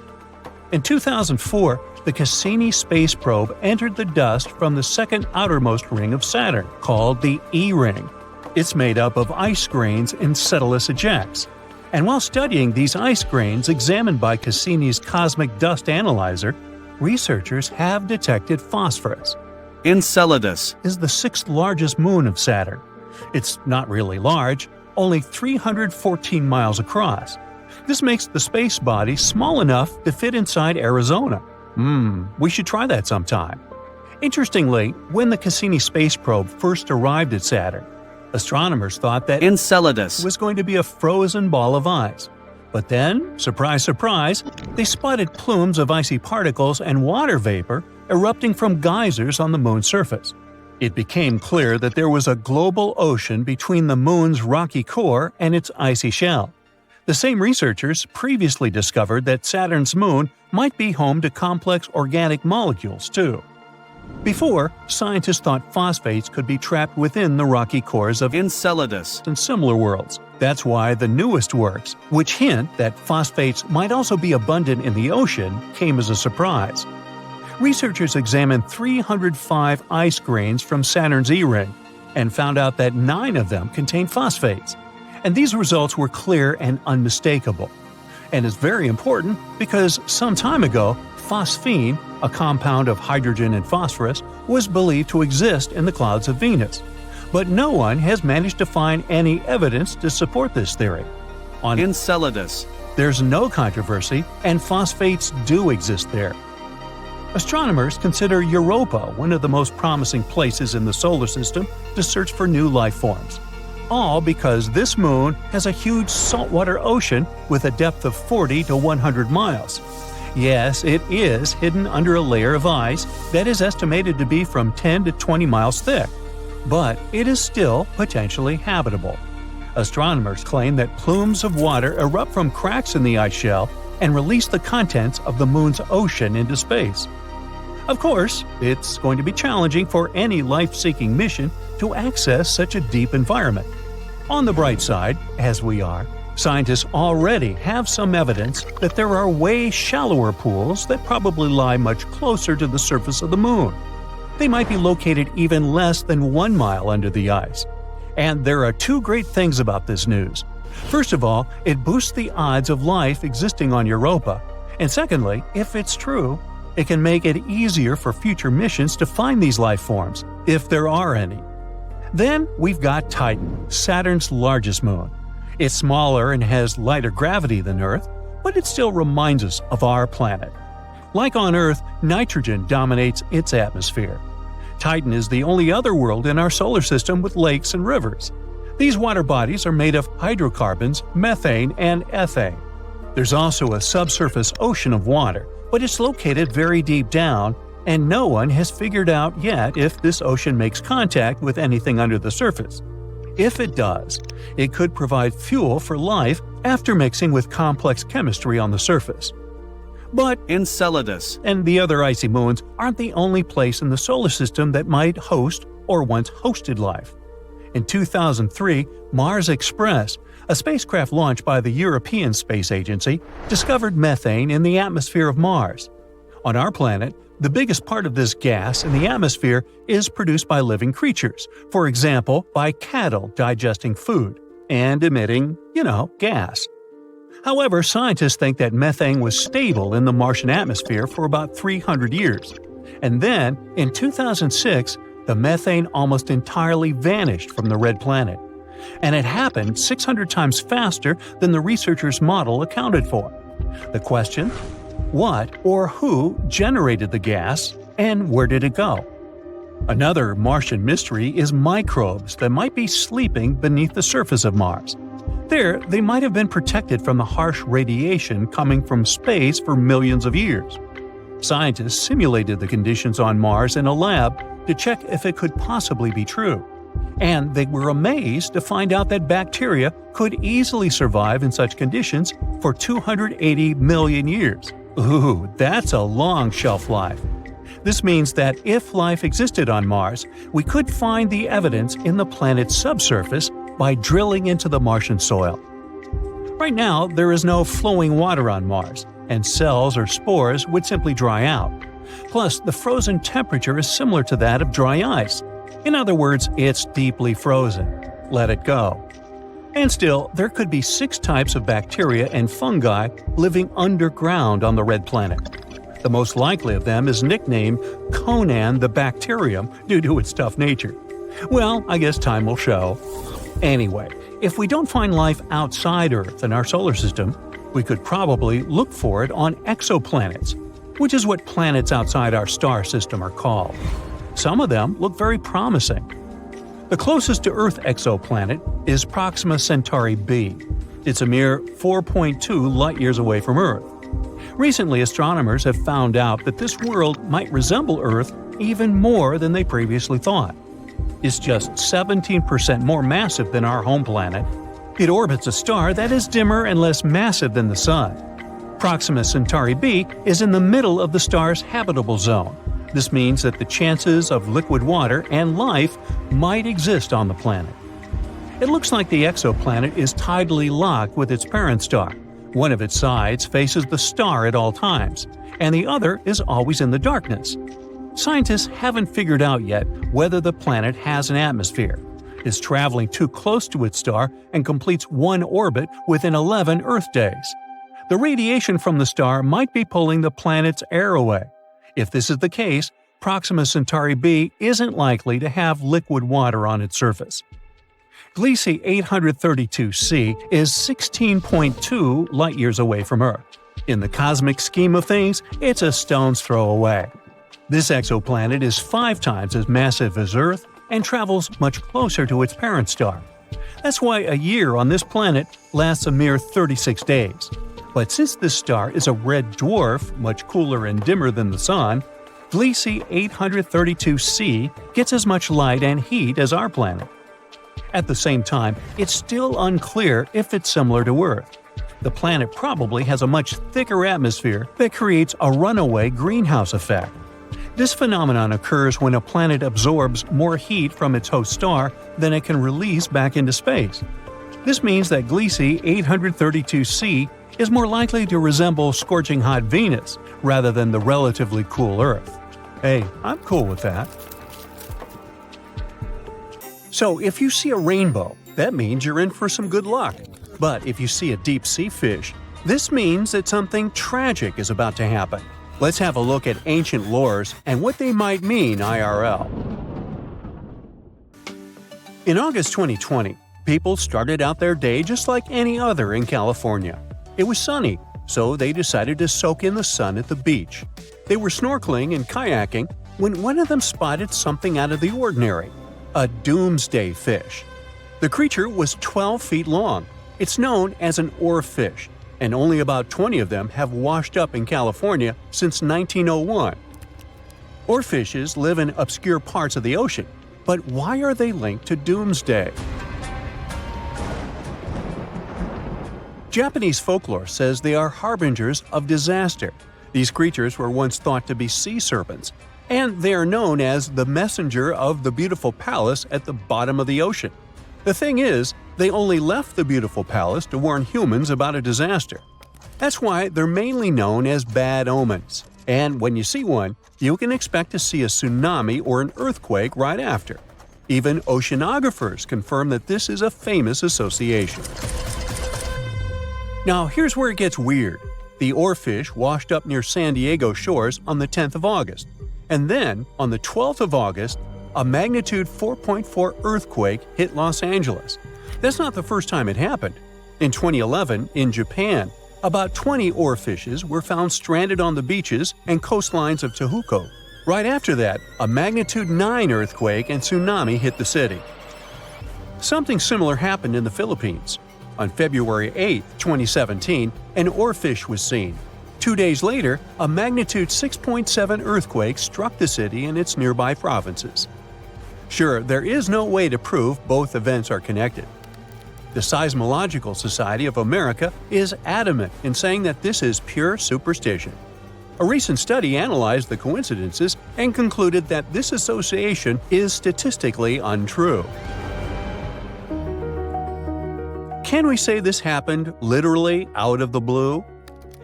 In 2004, the Cassini space probe entered the dust from the second outermost ring of Saturn, called the E-ring. It's made up of ice grains Enceladus ejects. And while studying these ice grains examined by Cassini's cosmic dust analyzer, researchers have detected phosphorus. Enceladus Is the 6th largest moon of Saturn. It's not really large, only 314 miles across. This makes the space body small enough to fit inside Arizona. We should try that sometime. Interestingly, when the Cassini space probe first arrived at Saturn, astronomers thought that Enceladus was going to be a frozen ball of ice. But then, surprise, surprise, they spotted plumes of icy particles and water vapor erupting from geysers on the moon's surface. It became clear that there was a global ocean between the moon's rocky core and its icy shell. The same researchers previously discovered that Saturn's moon might be home to complex organic molecules, too. Before, scientists thought phosphates could be trapped within the rocky cores of Enceladus and similar worlds. That's why the newest works, which hint that phosphates might also be abundant in the ocean, came as a surprise. Researchers examined 305 ice grains from Saturn's E-ring and found out that 9 of them contained phosphates. And these results were clear and unmistakable. And it's very important because some time ago, phosphine, a compound of hydrogen and phosphorus, was believed to exist in the clouds of Venus. But no one has managed to find any evidence to support this theory. On Enceladus there's no controversy, and phosphates do exist there. Astronomers consider Europa one of the most promising places in the solar system to search for new life forms. All because this moon has a huge saltwater ocean with a depth of 40 to 100 miles. Yes, it is hidden under a layer of ice that is estimated to be from 10 to 20 miles thick. But it is still potentially habitable. Astronomers claim that plumes of water erupt from cracks in the ice shell and release the contents of the moon's ocean into space. Of course, it's going to be challenging for any life-seeking mission to access such a deep environment. On the bright side, as we are, scientists already have some evidence that there are way shallower pools that probably lie much closer to the surface of the moon. They might be located even less than 1 mile under the ice. And there are 2 great things about this news. First of all, it boosts the odds of life existing on Europa. And secondly, if it's true, it can make it easier for future missions to find these life forms, if there are any. Then we've got Titan, Saturn's largest moon. It's smaller and has lighter gravity than Earth, but it still reminds us of our planet. Like on Earth, nitrogen dominates its atmosphere. Titan is the only other world in our solar system with lakes and rivers. These water bodies are made of hydrocarbons, methane, and ethane. There's also a subsurface ocean of water, but it's located very deep down, and no one has figured out yet if this ocean makes contact with anything under the surface. If it does, it could provide fuel for life after mixing with complex chemistry on the surface. But Enceladus. and the other icy moons aren't the only place in the solar system that might host or once hosted life. In 2003, Mars Express, a spacecraft launched by the European Space Agency, discovered methane in the atmosphere of Mars. On our planet, the biggest part of this gas in the atmosphere is produced by living creatures, for example, by cattle digesting food and emitting, gas. However, scientists think that methane was stable in the Martian atmosphere for about 300 years. And then, in 2006, the methane almost entirely vanished from the red planet. And it happened 600 times faster than the researchers' model accounted for. The question? What or who generated the gas, and where did it go? Another Martian mystery is microbes that might be sleeping beneath the surface of Mars. There, they might have been protected from the harsh radiation coming from space for millions of years. Scientists simulated the conditions on Mars in a lab to check if it could possibly be true. And they were amazed to find out that bacteria could easily survive in such conditions for 280 million years. Ooh, that's a long shelf life. This means that if life existed on Mars, we could find the evidence in the planet's subsurface by drilling into the Martian soil. Right now, there is no flowing water on Mars, and cells or spores would simply dry out. Plus, the frozen temperature is similar to that of dry ice. In other words, it's deeply frozen. Let it go. And still, there could be 6 types of bacteria and fungi living underground on the red planet. The most likely of them is nicknamed Conan the Bacterium due to its tough nature. Well, I guess time will show. Anyway, if we don't find life outside Earth in our solar system, we could probably look for it on exoplanets, which is what planets outside our star system are called. Some of them look very promising. The closest to Earth exoplanet is Proxima Centauri b. It's a mere 4.2 light-years away from Earth. Recently, astronomers have found out that this world might resemble Earth even more than they previously thought. It's just 17% more massive than our home planet. It orbits a star that is dimmer and less massive than the Sun. Proxima Centauri b is in the middle of the star's habitable zone. This means that the chances of liquid water and life might exist on the planet. It looks like the exoplanet is tidally locked with its parent star. One of its sides faces the star at all times, and the other is always in the darkness. Scientists haven't figured out yet whether the planet has an atmosphere, is traveling too close to its star, and completes one orbit within 11 Earth days. The radiation from the star might be pulling the planet's air away. If this is the case, Proxima Centauri b isn't likely to have liquid water on its surface. Gliese 832c is 16.2 light-years away from Earth. In the cosmic scheme of things, it's a stone's throw away. This exoplanet is 5 times as massive as Earth and travels much closer to its parent star. That's why a year on this planet lasts a mere 36 days. But since this star is a red dwarf, much cooler and dimmer than the Sun, Gliese 832c gets as much light and heat as our planet. At the same time, it's still unclear if it's similar to Earth. The planet probably has a much thicker atmosphere that creates a runaway greenhouse effect. This phenomenon occurs when a planet absorbs more heat from its host star than it can release back into space. This means that Gliese 832c is more likely to resemble scorching hot Venus rather than the relatively cool Earth. Hey, I'm cool with that. So if you see a rainbow, that means you're in for some good luck. But if you see a deep sea fish, this means that something tragic is about to happen. Let's have a look at ancient lores and what they might mean IRL. In August 2020, people started out their day just like any other in California. It was sunny, so they decided to soak in the sun at the beach. They were snorkeling and kayaking when one of them spotted something out of the ordinary – a doomsday fish. The creature was 12 feet long. It's known as an oarfish, and only about 20 of them have washed up in California since 1901. Oarfishes live in obscure parts of the ocean, but why are they linked to doomsday? Japanese folklore says they are harbingers of disaster. These creatures were once thought to be sea serpents, and they are known as the messenger of the beautiful palace at the bottom of the ocean. The thing is, they only left the beautiful palace to warn humans about a disaster. That's why they're mainly known as bad omens. And when you see one, you can expect to see a tsunami or an earthquake right after. Even oceanographers confirm that this is a famous association. Now here's where it gets weird. The oarfish washed up near San Diego shores on the 10th of August. And then, on the 12th of August, a magnitude 4.4 earthquake hit Los Angeles. That's not the first time it happened. In 2011, in Japan, about 20 oarfishes were found stranded on the beaches and coastlines of Tehuco. Right after that, a magnitude 9 earthquake and tsunami hit the city. Something similar happened in the Philippines. On February 8, 2017, an oarfish was seen. 2 days later, a magnitude 6.7 earthquake struck the city and its nearby provinces. Sure, there is no way to prove both events are connected. The Seismological Society of America is adamant in saying that this is pure superstition. A recent study analyzed the coincidences and concluded that this association is statistically untrue. Can we say this happened literally out of the blue?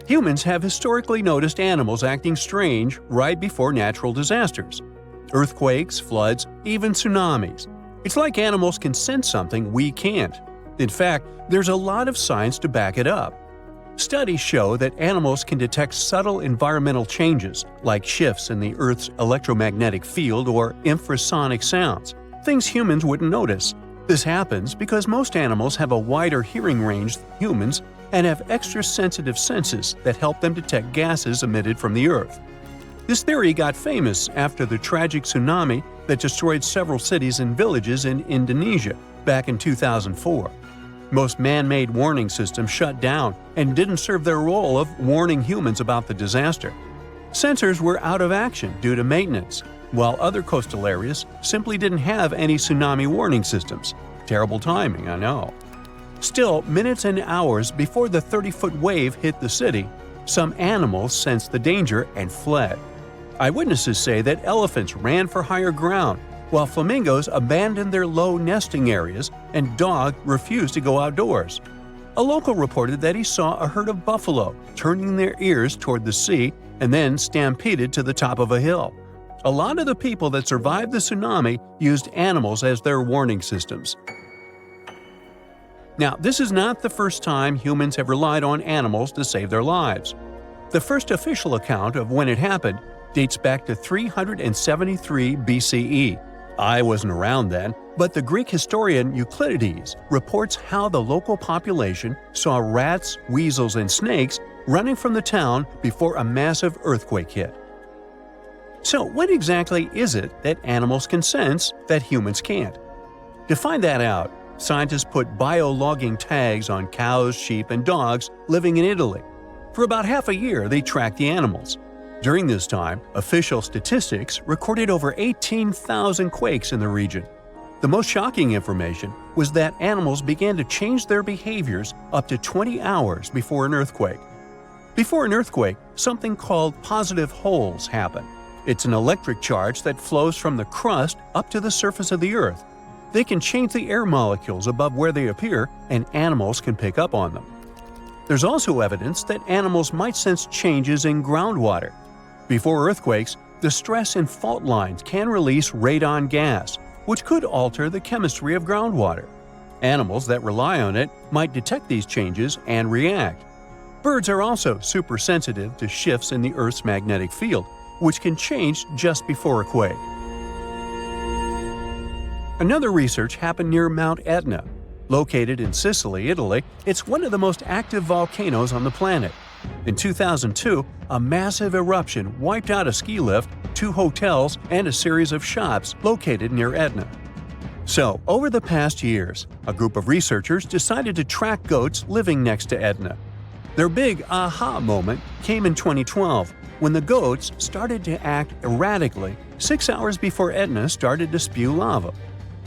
Humans have historically noticed animals acting strange right before natural disasters. Earthquakes, floods, even tsunamis. It's like animals can sense something we can't. In fact, there's a lot of science to back it up. Studies show that animals can detect subtle environmental changes, like shifts in the Earth's electromagnetic field or infrasonic sounds, things humans wouldn't notice. This happens because most animals have a wider hearing range than humans and have extra sensitive senses that help them detect gases emitted from the Earth. This theory got famous after the tragic tsunami that destroyed several cities and villages in Indonesia back in 2004. Most man-made warning systems shut down and didn't serve their role of warning humans about the disaster. Sensors were out of action due to maintenance, while other coastal areas simply didn't have any tsunami warning systems. Terrible timing, I know. Still, minutes and hours before the 30-foot wave hit the city, some animals sensed the danger and fled. Eyewitnesses say that elephants ran for higher ground, while flamingos abandoned their low nesting areas and dogs refused to go outdoors. A local reported that he saw a herd of buffalo turning their ears toward the sea and then stampeded to the top of a hill. A lot of the people that survived the tsunami used animals as their warning systems. Now, this is not the first time humans have relied on animals to save their lives. The first official account of when it happened dates back to 373 BCE. I wasn't around then, but the Greek historian Euclides reports how the local population saw rats, weasels, and snakes running from the town before a massive earthquake hit. So what exactly is it that animals can sense that humans can't? To find that out, scientists put biologging tags on cows, sheep, and dogs living in Italy. For about half a year, they tracked the animals. During this time, official statistics recorded over 18,000 quakes in the region. The most shocking information was that animals began to change their behaviors up to 20 hours before an earthquake. Before an earthquake, something called positive holes happen. It's an electric charge that flows from the crust up to the surface of the Earth. They can change the air molecules above where they appear, and animals can pick up on them. There's also evidence that animals might sense changes in groundwater. Before earthquakes, the stress in fault lines can release radon gas, which could alter the chemistry of groundwater. Animals that rely on it might detect these changes and react. Birds are also super sensitive to shifts in the Earth's magnetic field, which can change just before a quake. Another research happened near Mount Etna. Located in Sicily, Italy, it's one of the most active volcanoes on the planet. In 2002, a massive eruption wiped out a ski lift, 2 hotels, and a series of shops located near Etna. So, over the past years, a group of researchers decided to track goats living next to Etna. Their big aha moment came in 2012, when the goats started to act erratically 6 hours before Etna started to spew lava.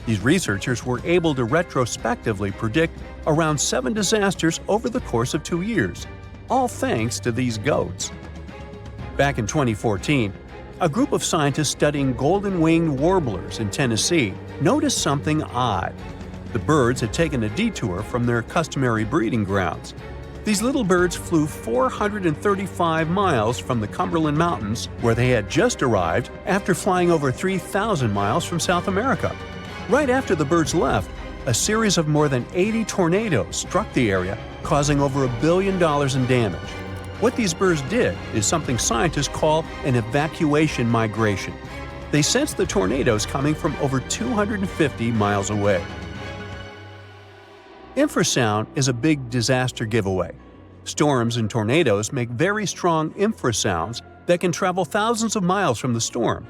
These researchers were able to retrospectively predict around 7 disasters over the course of 2 years, all thanks to these goats. Back in 2014, a group of scientists studying golden-winged warblers in Tennessee noticed something odd. The birds had taken a detour from their customary breeding grounds. These little birds flew 435 miles from the Cumberland Mountains, where they had just arrived after flying over 3,000 miles from South America. Right after the birds left, a series of more than 80 tornadoes struck the area, causing over $1 billion in damage. What these birds did is something scientists call an evacuation migration. They sensed the tornadoes coming from over 250 miles away. Infrasound is a big disaster giveaway. Storms and tornadoes make very strong infrasounds that can travel thousands of miles from the storm.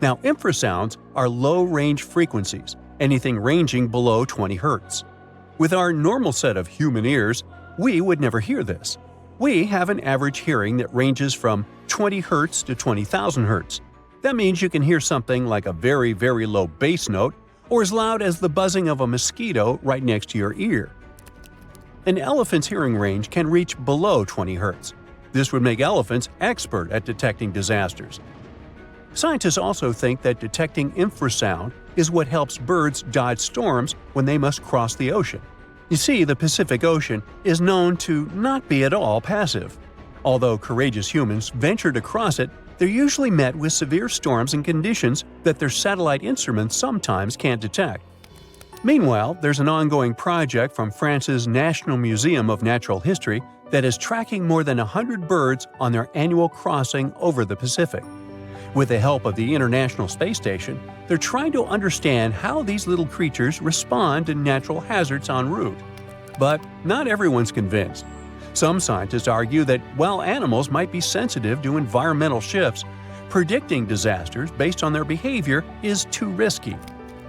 Now, infrasounds are low-range frequencies, anything ranging below 20 Hz. With our normal set of human ears, we would never hear this. We have an average hearing that ranges from 20 Hz to 20,000 Hz. That means you can hear something like a very, very low bass note or as loud as the buzzing of a mosquito right next to your ear. An elephant's hearing range can reach below 20 Hz. This would make elephants expert at detecting disasters. Scientists also think that detecting infrasound is what helps birds dodge storms when they must cross the ocean. You see, the Pacific Ocean is known to not be at all passive. Although courageous humans venture to cross it, they're usually met with severe storms and conditions that their satellite instruments sometimes can't detect. Meanwhile, there's an ongoing project from France's National Museum of Natural History that is tracking more than 100 birds on their annual crossing over the Pacific. With the help of the International Space Station, they're trying to understand how these little creatures respond to natural hazards en route. But not everyone's convinced. Some scientists argue that while animals might be sensitive to environmental shifts, predicting disasters based on their behavior is too risky.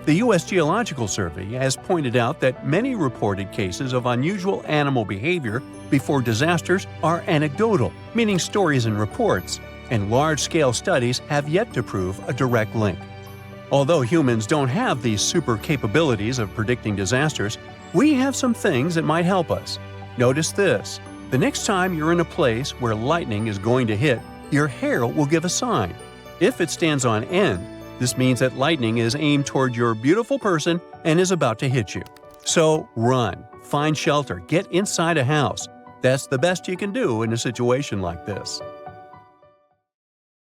The U.S. Geological Survey has pointed out that many reported cases of unusual animal behavior before disasters are anecdotal, meaning stories and reports, and large-scale studies have yet to prove a direct link. Although humans don't have these super capabilities of predicting disasters, we have some things that might help us. Notice this. The next time you're in a place where lightning is going to hit, your hair will give a sign. If it stands on end, this means that lightning is aimed toward your beautiful person and is about to hit you. So run, find shelter, get inside a house. That's the best you can do in a situation like this.